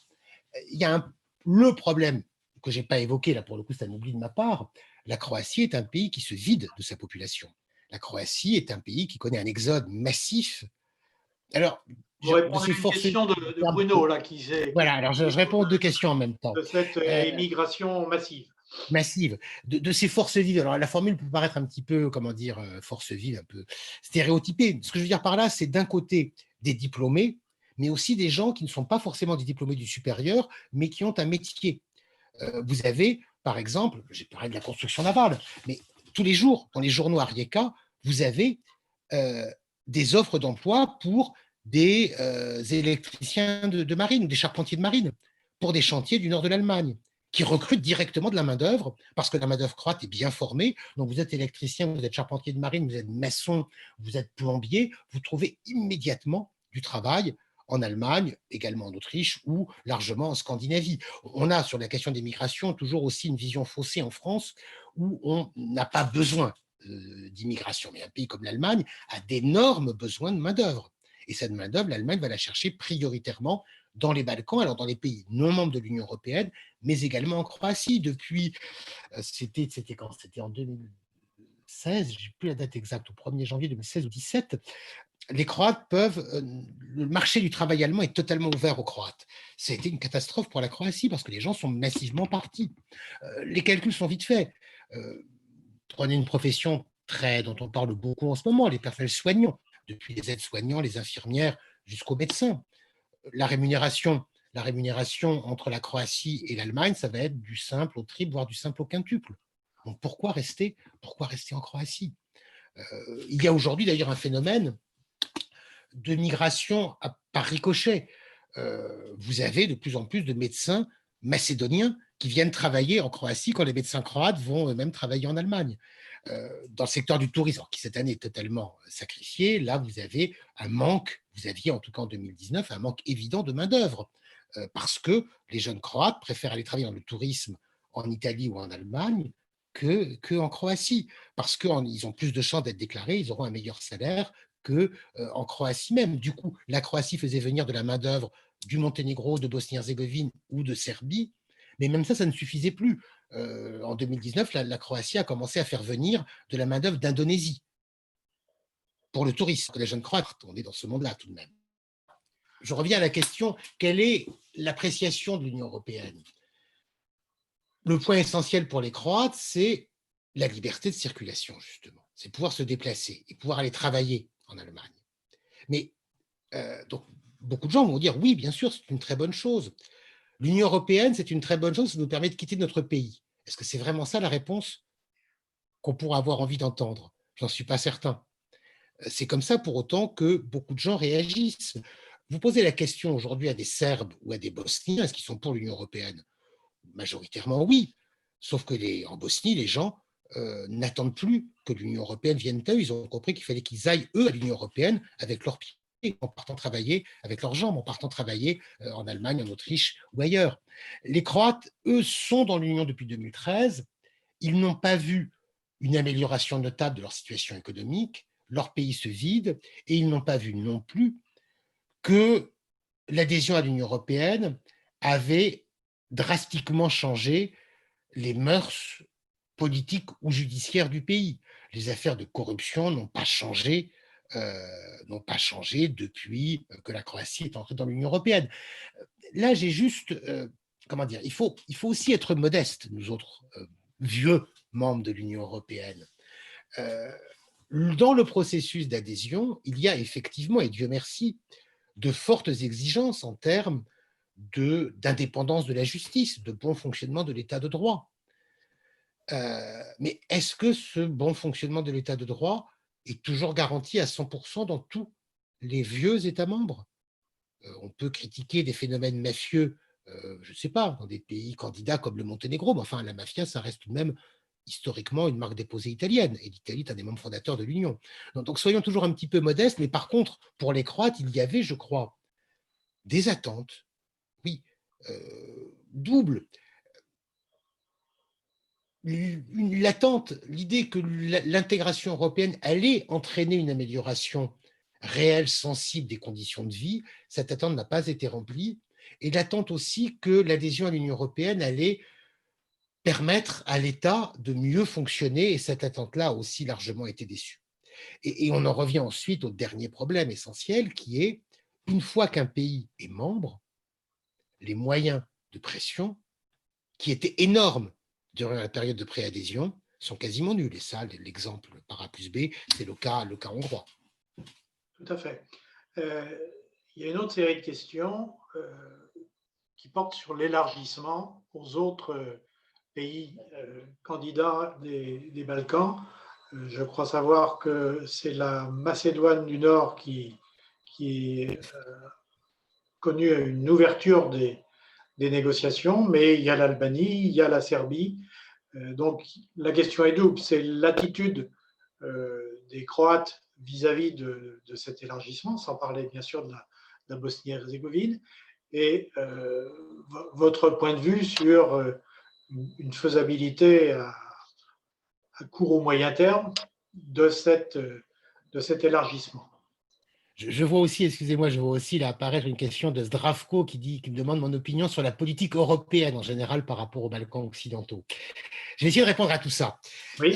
Il y a le problème que je n'ai pas évoqué, là pour le coup c'est un oubli de ma part, la Croatie est un pays qui se vide de sa population. La Croatie est un pays qui connaît un exode massif. Alors, vous répondez à une question de Bruno, là, voilà, alors je réponds aux deux questions en même temps. De cette émigration massive. Massive, de ces forces vives. Alors la formule peut paraître un petit peu, comment dire, force vive, un peu stéréotypée. Ce que je veux dire par là, c'est d'un côté des diplômés, mais aussi des gens qui ne sont pas forcément des diplômés du supérieur, mais qui ont un métier. Vous avez, par exemple, j'ai parlé de la construction navale, mais tous les jours, dans les journaux Arieka, vous avez des offres d'emploi pour des électriciens de marine ou des charpentiers de marine pour des chantiers du nord de l'Allemagne qui recrutent directement de la main-d'œuvre parce que la main-d'œuvre croate est bien formée. Donc, vous êtes électricien, vous êtes charpentier de marine, vous êtes maçon, vous êtes plombier, vous trouvez immédiatement du travail en Allemagne, également en Autriche ou largement en Scandinavie. On a sur la question des migrations toujours aussi une vision faussée en France où on n'a pas besoin d'immigration. Mais un pays comme l'Allemagne a d'énormes besoins de main-d'œuvre. Et cette main-d'œuvre, l'Allemagne va la chercher prioritairement dans les Balkans, alors dans les pays non membres de l'Union européenne, mais également en Croatie. Depuis, c'était quand? C'était en 2016, je n'ai plus la date exacte, au 1er janvier 2016 ou 2017, les Croates peuvent… le marché du travail allemand est totalement ouvert aux Croates. Ça a été une catastrophe pour la Croatie parce que les gens sont massivement partis. Les calculs sont vite faits. Prenez une profession dont on parle beaucoup en ce moment, les personnels soignants, depuis les aides-soignants, les infirmières, jusqu'aux médecins. La rémunération entre la Croatie et l'Allemagne, ça va être du simple au triple, voire du simple au quintuple. Donc pourquoi rester en Croatie? Il y a aujourd'hui d'ailleurs un phénomène de migration par ricochet. Vous avez de plus en plus de médecins macédoniens qui viennent travailler en Croatie quand les médecins croates vont eux-mêmes travailler en Allemagne. Dans le secteur du tourisme, qui cette année est totalement sacrifié, là vous avez un manque, vous aviez en tout cas en 2019 un manque évident de main-d'œuvre, parce que les jeunes Croates préfèrent aller travailler dans le tourisme en Italie ou en Allemagne qu'en Croatie, parce qu'ils ont plus de chances d'être déclarés, ils auront un meilleur salaire qu'en Croatie même. Du coup, la Croatie faisait venir de la main-d'œuvre du Monténégro, de Bosnie-Herzégovine ou de Serbie, mais même ça ne suffisait plus. En 2019, la Croatie a commencé à faire venir de la main-d'œuvre d'Indonésie pour le tourisme. Les jeunes Croates, on est dans ce monde-là tout de même. Je reviens à la question, quelle est l'appréciation de l'Union européenne? Le point essentiel pour les Croates, c'est la liberté de circulation, justement. C'est pouvoir se déplacer et pouvoir aller travailler en Allemagne. Mais donc, beaucoup de gens vont dire, oui, bien sûr, c'est une très bonne chose. L'Union européenne, c'est une très bonne chose, ça nous permet de quitter notre pays. Est-ce que c'est vraiment ça la réponse qu'on pourra avoir envie d'entendre? J'en suis pas certain. C'est comme ça pour autant que beaucoup de gens réagissent. Vous posez la question aujourd'hui à des Serbes ou à des Bosniens, est-ce qu'ils sont pour l'Union européenne? Majoritairement oui. Sauf que en Bosnie, les gens n'attendent plus que l'Union européenne vienne à eux. Ils ont compris qu'il fallait qu'ils aillent, eux, à l'Union européenne avec leurs pieds, en partant travailler, avec leurs jambes, en partant travailler en Allemagne, en Autriche ou ailleurs. Les Croates, eux, sont dans l'Union depuis 2013. Ils n'ont pas vu une amélioration notable de leur situation économique. Leur pays se vide et ils n'ont pas vu non plus que l'adhésion à l'Union européenne avait drastiquement changé les mœurs politiques ou judiciaires du pays. Les affaires de corruption n'ont pas changé depuis que la Croatie est entrée dans l'Union européenne. Là, j'ai juste, comment dire, il faut aussi être modeste, nous autres vieux membres de l'Union européenne. Dans le processus d'adhésion, il y a effectivement, et Dieu merci, de fortes exigences en termes d'indépendance de la justice, de bon fonctionnement de l'état de droit. Mais est-ce que ce bon fonctionnement de l'état de droit est toujours garanti à 100% dans tous les vieux États membres? On peut critiquer des phénomènes mafieux, je ne sais pas, dans des pays candidats comme le Monténégro, mais enfin, la mafia, ça reste tout de même historiquement une marque déposée italienne, et l'Italie est un des membres fondateurs de l'Union. Donc soyons toujours un petit peu modestes, mais par contre, pour les Croates, il y avait, je crois, des attentes, oui, doubles. L'attente, l'idée que l'intégration européenne allait entraîner une amélioration réelle, sensible des conditions de vie, cette attente n'a pas été remplie. Et l'attente aussi que l'adhésion à l'Union européenne allait permettre à l'État de mieux fonctionner, et cette attente-là a aussi largement été déçue. Et on en revient ensuite au dernier problème essentiel qui est, une fois qu'un pays est membre, les moyens de pression, qui étaient énormes durant la période de préadhésion, sont quasiment nuls. Et ça, l'exemple par A plus B, c'est le cas hongrois. Tout à fait. Il y a une autre série de questions qui portent sur l'élargissement aux autres pays candidats des Balkans. Je crois savoir que c'est la Macédoine du Nord qui est connue une ouverture des négociations, mais il y a l'Albanie, il y a la Serbie. Donc la question est double, c'est l'attitude des Croates vis-à-vis de cet élargissement, sans parler bien sûr de la Bosnie-Herzégovine, et votre point de vue sur une faisabilité à court ou moyen terme de cet élargissement. Je vois aussi, excusez-moi, je vois aussi là apparaître une question de Zdravko qui me demande mon opinion sur la politique européenne en général par rapport aux Balkans occidentaux. Je vais essayer de répondre à tout ça. Oui.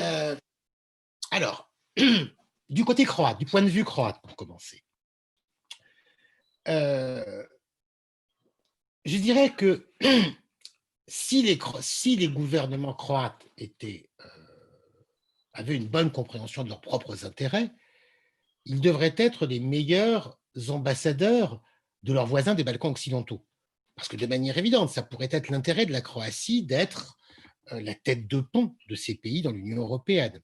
Alors, Du côté croate, du point de vue croate, pour commencer, euh, je dirais que si les gouvernements croates avaient une bonne compréhension de leurs propres intérêts, ils devraient être les meilleurs ambassadeurs de leurs voisins des Balkans occidentaux. Parce que de manière évidente, ça pourrait être l'intérêt de la Croatie d'être la tête de pont de ces pays dans l'Union européenne.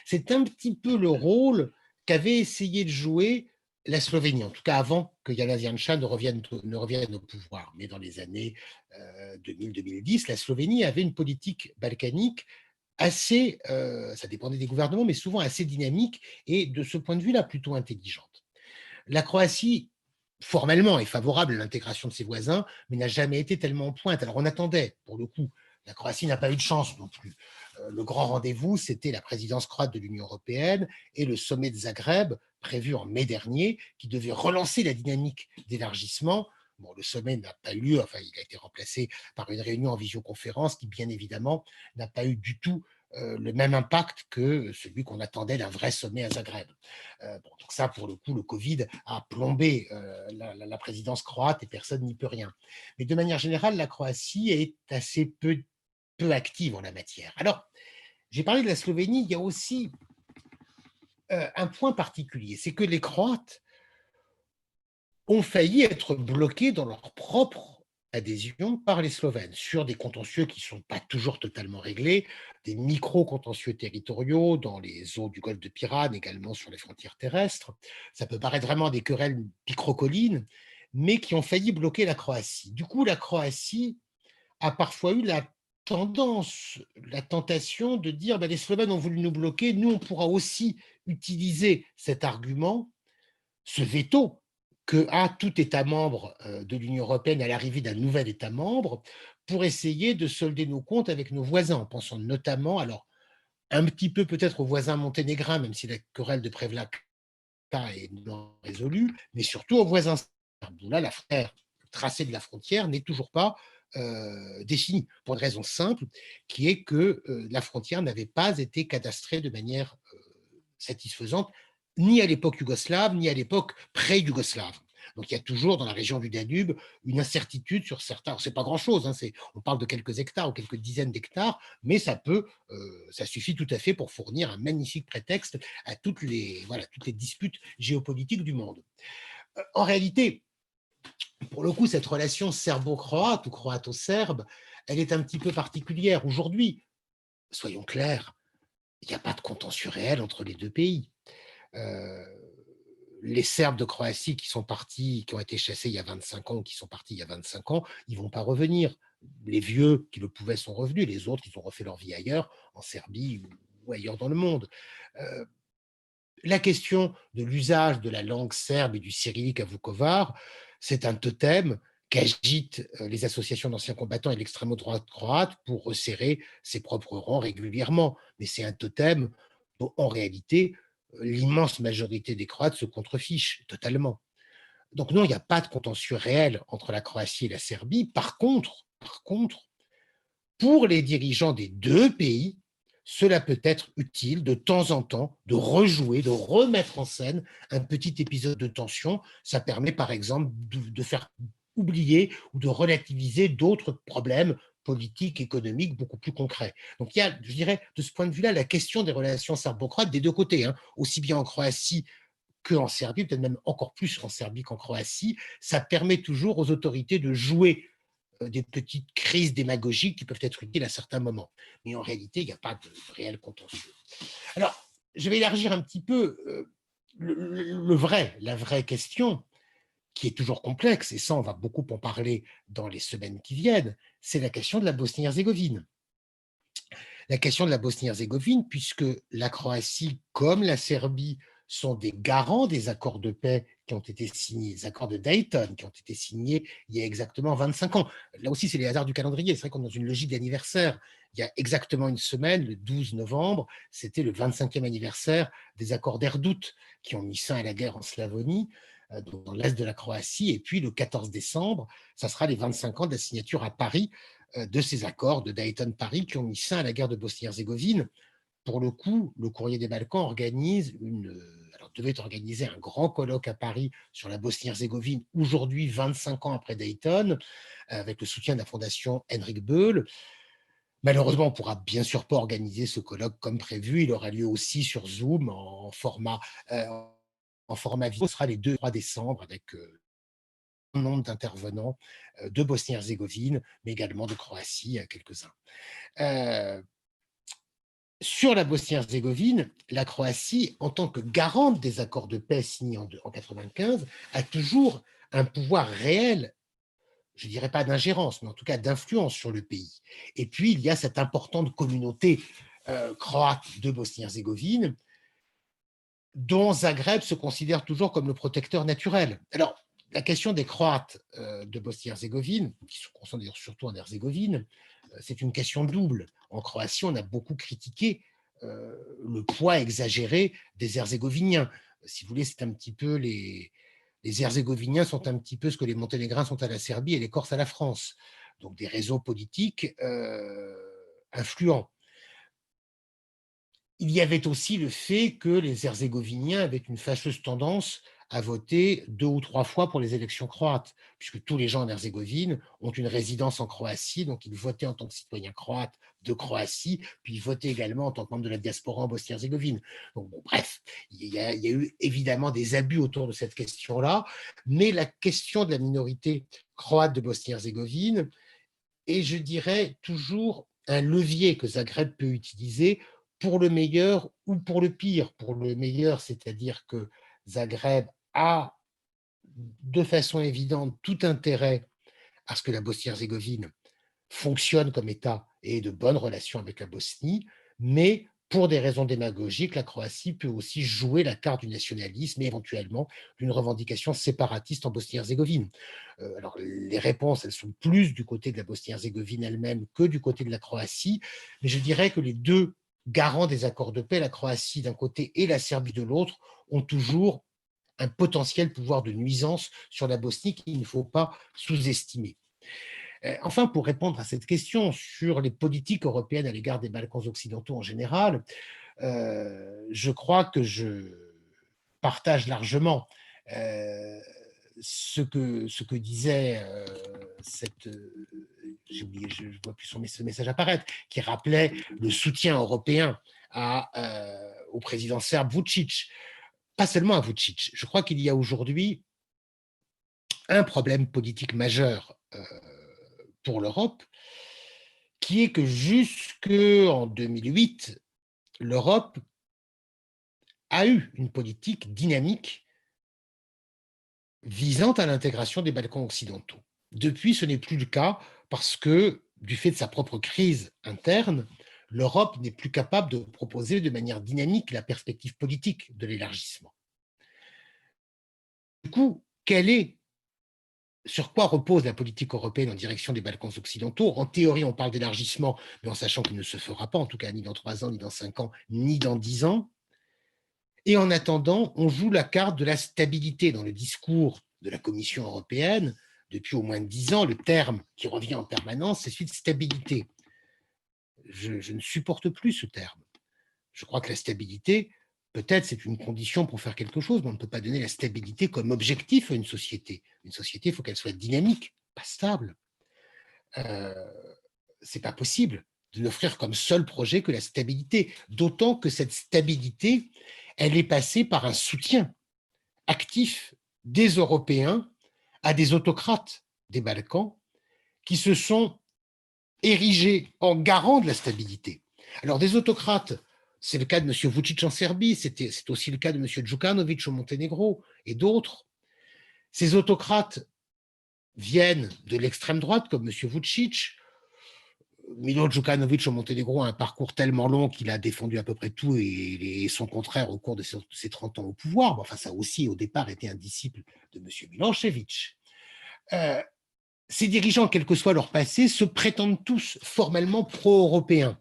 C'est un petit peu le rôle qu'avait essayé de jouer la Slovénie, en tout cas avant que Janez Janša ne revienne au pouvoir. Mais dans les années 2000-2010, la Slovénie avait une politique balkanique assez, ça dépendait des gouvernements, mais souvent assez dynamique et de ce point de vue-là plutôt intelligente. La Croatie, formellement, est favorable à l'intégration de ses voisins, mais n'a jamais été tellement en pointe. Alors on attendait, pour le coup, la Croatie n'a pas eu de chance non plus. Le grand rendez-vous, c'était la présidence croate de l'Union européenne et le sommet de Zagreb, prévu en mai dernier, qui devait relancer la dynamique d'élargissement. Bon, le sommet n'a pas eu lieu, enfin, il a été remplacé par une réunion en visioconférence qui, bien évidemment, n'a pas eu du tout le même impact que celui qu'on attendait d'un vrai sommet à Zagreb. Bon, donc ça, pour le coup, le Covid a plombé la présidence croate et personne n'y peut rien. Mais de manière générale, la Croatie est assez peu active en la matière. Alors, j'ai parlé de la Slovénie, il y a aussi un point particulier, c'est que les Croates ont failli être bloqués dans leur propre adhésion par les Slovènes sur des contentieux qui ne sont pas toujours totalement réglés, des micro-contentieux territoriaux dans les eaux du golfe de Pirane, également sur les frontières terrestres. Ça peut paraître vraiment des querelles picrocolines, mais qui ont failli bloquer la Croatie. Du coup, la Croatie a parfois eu la tentation de dire ben, les Slovènes ont voulu nous bloquer, nous on pourra aussi utiliser cet argument, ce veto que a tout État membre de l'Union européenne à l'arrivée d'un nouvel État membre pour essayer de solder nos comptes avec nos voisins, en pensant notamment, alors un petit peu peut-être aux voisins monténégrins, même si la querelle de Prevlaka est non résolue, mais surtout aux voisins serbes. Là, la tracé de la frontière n'est toujours pas définie, pour une raison simple, qui est que la frontière n'avait pas été cadastrée de manière satisfaisante, ni à l'époque yougoslave, ni à l'époque pré-yougoslave. Donc il y a toujours dans la région du Danube une incertitude sur certains. C'est pas grand-chose, hein, on parle de quelques hectares ou quelques dizaines d'hectares, mais ça suffit tout à fait pour fournir un magnifique prétexte à toutes les disputes géopolitiques du monde. En réalité, pour le coup, cette relation serbo-croate ou croato-serbe, elle est un petit peu particulière. Aujourd'hui, soyons clairs, il n'y a pas de contentieux réel entre les deux pays. Les Serbes de Croatie qui sont partis, qui ont été chassés il y a 25 ans, qui sont partis il y a 25 ans, ils ne vont pas revenir. Les vieux qui le pouvaient sont revenus, les autres, ils ont refait leur vie ailleurs, en Serbie ou ailleurs dans le monde. La question de l'usage de la langue serbe et du cyrillique à Vukovar, c'est un totem qu'agitent les associations d'anciens combattants et l'extrême droite croate pour resserrer ses propres rangs régulièrement. Mais c'est un totem dont, en réalité, l'immense majorité des Croates se contrefichent totalement. Donc non, il n'y a pas de contentieux réel entre la Croatie et la Serbie. Par contre, pour les dirigeants des deux pays, cela peut être utile de temps en temps de rejouer, de remettre en scène un petit épisode de tension. Ça permet par exemple de faire oublier ou de relativiser d'autres problèmes politiques, économiques beaucoup plus concrets. Donc il y a, je dirais, de ce point de vue-là, la question des relations serbo-croates des deux côtés, hein, aussi bien en Croatie qu'en Serbie, peut-être même encore plus en Serbie qu'en Croatie. Ça permet toujours aux autorités de jouer des petites crises démagogiques qui peuvent être utiles à certains moments. Mais en réalité, il n'y a pas de réel contentieux. Alors, je vais élargir un petit peu la vraie question, qui est toujours complexe, et ça, on va beaucoup en parler dans les semaines qui viennent, c'est la question de la Bosnie-Herzégovine. La question de la Bosnie-Herzégovine, puisque la Croatie, comme la Serbie, sont des garants des accords de paix qui ont été signés, les accords de Dayton qui ont été signés il y a exactement 25 ans. Là aussi, c'est les hasards du calendrier. C'est vrai qu'on est dans une logique d'anniversaire. Il y a exactement une semaine, le 12 novembre, c'était le 25e anniversaire des accords d'Erdout qui ont mis fin à la guerre en Slavonie, dans l'est de la Croatie. Et puis, le 14 décembre, ça sera les 25 ans de la signature à Paris de ces accords de Dayton-Paris qui ont mis fin à la guerre de Bosnie-Herzégovine. Pour le coup, le Courrier des Balkans organise une devait organiser un grand colloque à Paris sur la Bosnie-Herzégovine, aujourd'hui 25 ans après Dayton, avec le soutien de la fondation Henrik Böll. Malheureusement, on ne pourra bien sûr pas organiser ce colloque comme prévu. Il aura lieu aussi sur Zoom euh, en format vidéo. Ce sera les 2 et 3 décembre avec un nombre d'intervenants de Bosnie-Herzégovine, mais également de Croatie, quelques-uns. Sur la Bosnie-Herzégovine, la Croatie, en tant que garante des accords de paix signés en 1995, a toujours un pouvoir réel, je ne dirais pas d'ingérence, mais en tout cas d'influence sur le pays. Et puis, il y a cette importante communauté croate de Bosnie-Herzégovine, dont Zagreb se considère toujours comme le protecteur naturel. Alors, la question des Croates de Bosnie-Herzégovine, qui se concentrent d'ailleurs surtout en Herzégovine, c'est une question double. En Croatie, on a beaucoup critiqué le poids exagéré des Herzégoviniens. Si vous voulez, c'est un petit peu les Herzégoviniens sont un petit peu ce que les Monténégrins sont à la Serbie et les Corses à la France. Donc des réseaux politiques influents. Il y avait aussi le fait que les Herzégoviniens avaient une fâcheuse tendance à voter 2 ou 3 fois pour les élections croates, puisque tous les gens en Herzégovine ont une résidence en Croatie, donc ils votaient en tant que citoyens croates de Croatie, puis ils votaient également en tant que membres de la diaspora en Bosnie-Herzégovine. Donc, bon, bref, il y a eu évidemment des abus autour de cette question-là, mais la question de la minorité croate de Bosnie-Herzégovine est, je dirais, toujours un levier que Zagreb peut utiliser pour le meilleur ou pour le pire. Pour le meilleur, c'est-à-dire que Zagreb a de façon évidente tout intérêt à ce que la Bosnie-Herzégovine fonctionne comme État et ait de bonnes relations avec la Bosnie, mais pour des raisons démagogiques, la Croatie peut aussi jouer la carte du nationalisme et éventuellement d'une revendication séparatiste en Bosnie-Herzégovine. Alors, les réponses, elles sont plus du côté de la Bosnie-Herzégovine elle-même que du côté de la Croatie, mais je dirais que les deux garants des accords de paix, la Croatie d'un côté et la Serbie de l'autre, ont toujours un potentiel pouvoir de nuisance sur la Bosnie qu'il ne faut pas sous-estimer. Enfin, pour répondre à cette question sur les politiques européennes à l'égard des Balkans occidentaux en général, je crois que je partage largement ce que disait j'ai oublié, je ne vois plus ce message apparaître, qui rappelait le soutien européen au président serbe Vučić. Pas seulement à Vučić. Je crois qu'il y a aujourd'hui un problème politique majeur pour l'Europe, qui est que jusqu'en 2008, l'Europe a eu une politique dynamique visant à l'intégration des Balkans occidentaux. Depuis, ce n'est plus le cas parce que, du fait de sa propre crise interne, l'Europe n'est plus capable de proposer de manière dynamique la perspective politique de l'élargissement. Du coup, sur quoi repose la politique européenne en direction des Balkans occidentaux? En théorie, on parle d'élargissement, mais en sachant qu'il ne se fera pas, en tout cas ni dans 3 ans, ni dans 5 ans, ni dans 10 ans. Et en attendant, on joue la carte de la stabilité dans le discours de la Commission européenne. Depuis au moins 10 ans, le terme qui revient en permanence, c'est celui de stabilité. Je ne supporte plus ce terme. Je crois que la stabilité, peut-être c'est une condition pour faire quelque chose, mais on ne peut pas donner la stabilité comme objectif à une société. Une société, il faut qu'elle soit dynamique, pas stable. C'est pas possible de n'offrir comme seul projet que la stabilité, d'autant que cette stabilité, elle est passée par un soutien actif des Européens à des autocrates des Balkans qui se sont érigés en garants de la stabilité. Alors des autocrates, c'est le cas de M. Vučić en Serbie, c'est aussi le cas de M. Đukanović au Monténégro et d'autres. Ces autocrates viennent de l'extrême droite, comme M. Vučić. Milo Đukanović au Monténégro a un parcours tellement long qu'il a défendu à peu près tout et son contraire au cours de ses 30 ans au pouvoir. Enfin, ça aussi, au départ, était un disciple de M. Milošević. Ces dirigeants, quel que soit leur passé, se prétendent tous formellement pro-européens,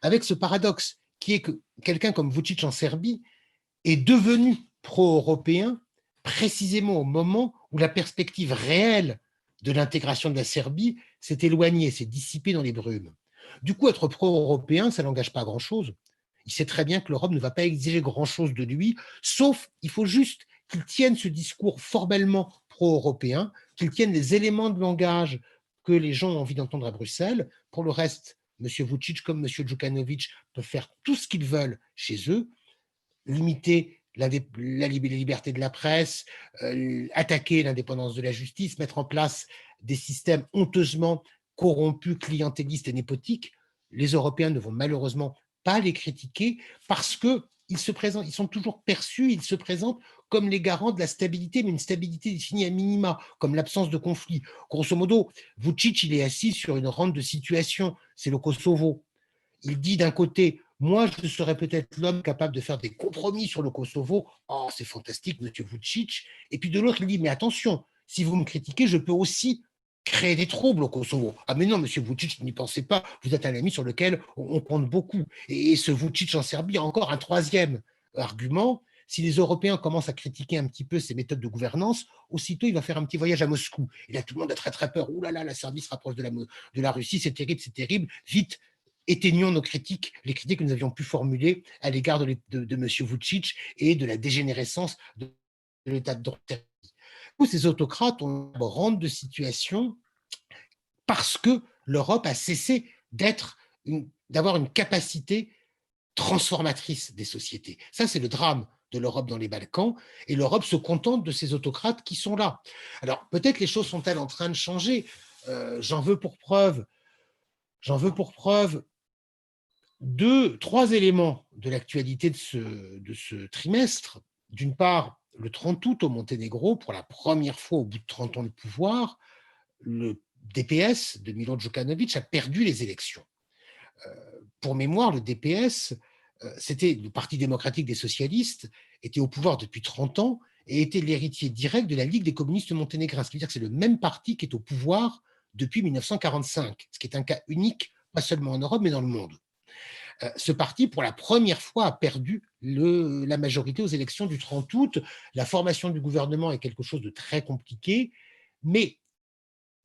avec ce paradoxe qui est que quelqu'un comme Vučić en Serbie est devenu pro-européen précisément au moment où la perspective réelle de l'intégration de la Serbie s'est éloignée, s'est dissipée dans les brumes. Du coup, être pro-européen, ça n'engage pas à grand-chose. Il sait très bien que l'Europe ne va pas exiger grand-chose de lui, sauf il faut juste qu'il tienne ce discours formellement pro-européen, qu'il tienne les éléments de langage que les gens ont envie d'entendre à Bruxelles. Pour le reste, M. Vučić comme M. Djukanovic peuvent faire tout ce qu'ils veulent chez eux, limiter la liberté de la presse, attaquer l'indépendance de la justice, mettre en place des systèmes honteusement corrompus, clientélistes et népotiques. Les Européens ne vont malheureusement pas les critiquer parce que ils sont toujours perçus, ils se présentent comme les garants de la stabilité, mais une stabilité définie à minima, comme l'absence de conflit. Grosso modo, Vučić, il est assis sur une rente de situation, c'est le Kosovo. Il dit d'un côté, moi, je serais peut-être l'homme capable de faire des compromis sur le Kosovo. Oh, c'est fantastique, monsieur Vučić. Et puis de l'autre, il dit, mais attention, si vous me critiquez, je peux aussi créer des troubles au Kosovo. Ah mais non, monsieur Vučić, n'y pensez pas, vous êtes un ami sur lequel on compte beaucoup. Et ce Vučić en Serbie a encore un troisième argument. Si les Européens commencent à critiquer un petit peu ses méthodes de gouvernance, aussitôt il va faire un petit voyage à Moscou. Et là, tout le monde a très très peur. Ouh là là, la Serbie se rapproche de la Russie, c'est terrible, vite, éteignons nos critiques, les critiques que nous avions pu formuler à l'égard de M. Vučić et de la dégénérescence de l'état de droit. Ces autocrates ont une rente de situation parce que l'Europe a cessé d'avoir une capacité transformatrice des sociétés. Ça, c'est le drame de l'Europe dans les Balkans, et l'Europe se contente de ces autocrates qui sont là. Alors, peut-être les choses sont-elles en train de changer. J'en veux pour preuve trois éléments de l'actualité de ce trimestre. D'une part, le 30 août au Monténégro, pour la première fois au bout de 30 ans de pouvoir, le DPS de Milo Djukanovic a perdu les élections. Pour mémoire, le DPS, c'était le Parti démocratique des socialistes, était au pouvoir depuis 30 ans et était l'héritier direct de la Ligue des communistes monténégrins. Ce qui veut dire que c'est le même parti qui est au pouvoir depuis 1945, ce qui est un cas unique, pas seulement en Europe, mais dans le monde. Ce parti, pour la première fois, a perdu la majorité aux élections du 30 août. La formation du gouvernement est quelque chose de très compliqué, mais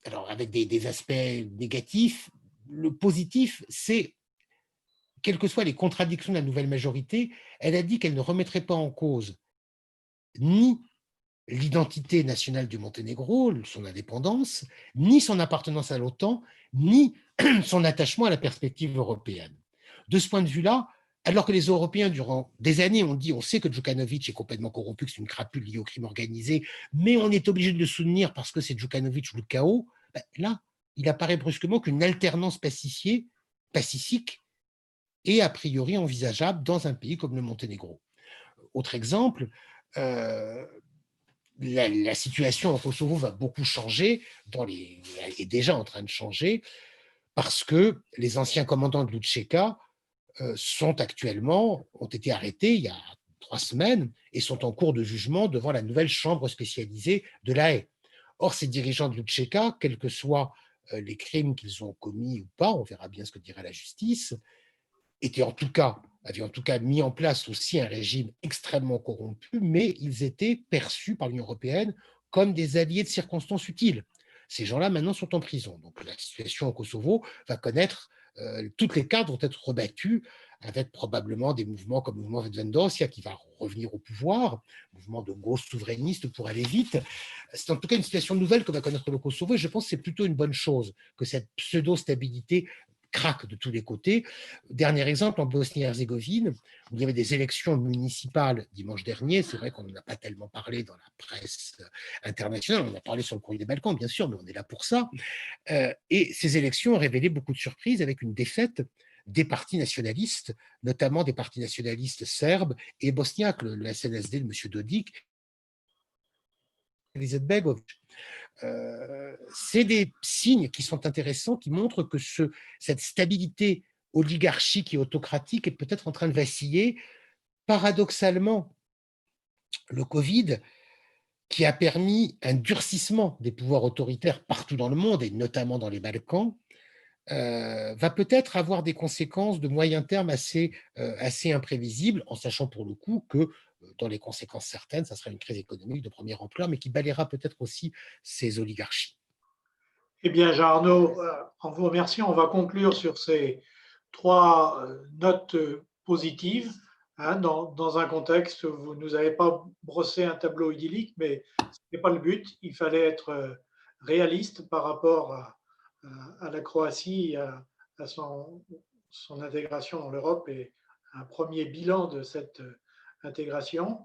alors avec des aspects négatifs, le positif, c'est, quelles que soient les contradictions de la nouvelle majorité, elle a dit qu'elle ne remettrait pas en cause ni l'identité nationale du Monténégro, son indépendance, ni son appartenance à l'OTAN, ni son attachement à la perspective européenne. De ce point de vue-là, alors que les Européens, durant des années, ont dit, on sait que Djukanovic est complètement corrompu, que c'est une crapule liée au crime organisé, mais on est obligé de le soutenir parce que c'est Djukanovic ou le chaos, ben là, il apparaît brusquement qu'une alternance pacifique est a priori envisageable dans un pays comme le Monténégro. Autre exemple, la situation en Kosovo va beaucoup changer, elle est déjà en train de changer, parce que les anciens commandants de l'UÇK ont été arrêtés il y a 3 semaines et sont en cours de jugement devant la nouvelle chambre spécialisée de La Haye. Or, ces dirigeants de l'UÇK, quels que soient les crimes qu'ils ont commis ou pas, on verra bien ce que dira la justice, avaient en tout cas mis en place aussi un régime extrêmement corrompu, mais ils étaient perçus par l'Union européenne comme des alliés de circonstances utiles. Ces gens-là, maintenant, sont en prison. Donc, la situation au Kosovo va connaître, toutes les cartes vont être rebattues, avec probablement des mouvements comme le mouvement Vendosia qui va revenir au pouvoir, mouvement de gauche souverainiste pour aller vite. C'est en tout cas une situation nouvelle que va connaître le Kosovo, et je pense que c'est plutôt une bonne chose que cette pseudo-stabilité craque de tous les côtés. Dernier exemple, en Bosnie-Herzégovine, où il y avait des élections municipales dimanche dernier. C'est vrai qu'on n'en a pas tellement parlé dans la presse internationale. On en a parlé sur le courrier des Balkans, bien sûr, mais on est là pour ça. Et ces élections ont révélé beaucoup de surprises avec une défaite des partis nationalistes, notamment des partis nationalistes serbes et bosniaques, le SNSD de M. Dodik, Izetbegovic. C'est des signes qui sont intéressants, qui montrent que cette stabilité oligarchique et autocratique est peut-être en train de vaciller. Paradoxalement, le Covid, qui a permis un durcissement des pouvoirs autoritaires partout dans le monde, et notamment dans les Balkans, va peut-être avoir des conséquences de moyen terme assez imprévisibles, en sachant pour le coup que dans les conséquences certaines, ça sera une crise économique de première ampleur, mais qui balayera peut-être aussi ces oligarchies. Eh bien, Jean-Arnaud, en vous remerciant, on va conclure sur ces 3 notes positive, hein, dans un contexte où vous ne nous avez pas brossé un tableau idyllique, mais ce n'est pas le but. Il fallait être réaliste par rapport à la Croatie, à son intégration dans l'Europe et un premier bilan de cette intégration.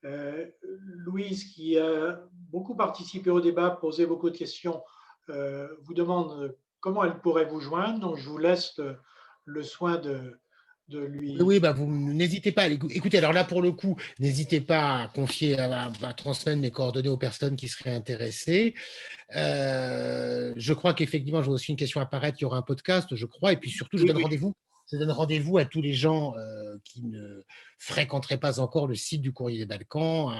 Louise, qui a beaucoup participé au débat, posé beaucoup de questions, vous demande comment elle pourrait vous joindre. Donc, je vous laisse le soin de Oui, lui. oui, bah vous n'hésitez pas. Écoutez, alors là, pour le coup, n'hésitez pas à confier, à transmettre mes coordonnées aux personnes qui seraient intéressées. Je crois qu'effectivement, je vois aussi une question apparaître, il y aura un podcast, je crois, et puis surtout, Oui, oui. je donne rendez-vous à tous les gens qui ne fréquenteraient pas encore le site du Courrier des Balkans.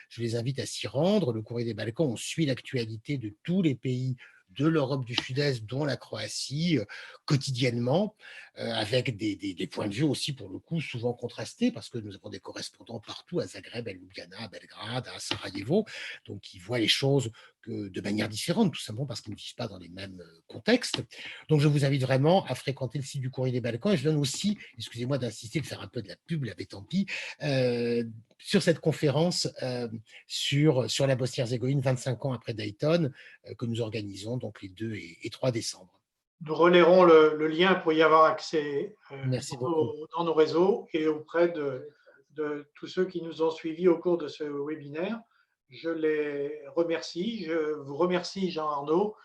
Je les invite à s'y rendre. Le Courrier des Balkans, on suit l'actualité de tous les pays de l'Europe du Sud-Est, dont la Croatie, quotidiennement, avec des points de vue aussi, pour le coup, souvent contrastés, parce que nous avons des correspondants partout, à Zagreb, à Ljubljana, à Belgrade, à Sarajevo, donc ils voient les choses de manière différente, tout simplement parce qu'ils ne vivent pas dans les mêmes contextes. Donc, je vous invite vraiment à fréquenter le site du Courrier des Balkans. Et je donne aussi, excusez-moi d'insister, de faire un peu de la pub, mais tant pis, sur cette conférence sur la Bosnie-Herzégovine, 25 ans après Dayton, que nous organisons donc les 2 et 3 décembre. Nous relayerons le lien pour y avoir accès Merci beaucoup. dans nos réseaux et auprès de tous ceux qui nous ont suivis au cours de ce webinaire. Je les remercie. Je vous remercie, Jean-Arnaud.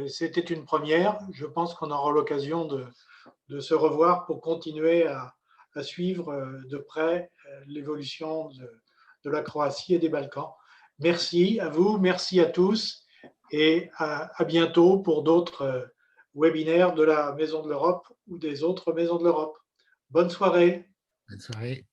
C'était une première. Je pense qu'on aura l'occasion de se revoir pour continuer à suivre de près l'évolution de la Croatie et des Balkans. Merci à vous, merci à tous et à bientôt pour d'autres webinaires de la Maison de l'Europe ou des autres maisons de l'Europe. Bonne soirée. Bonne soirée.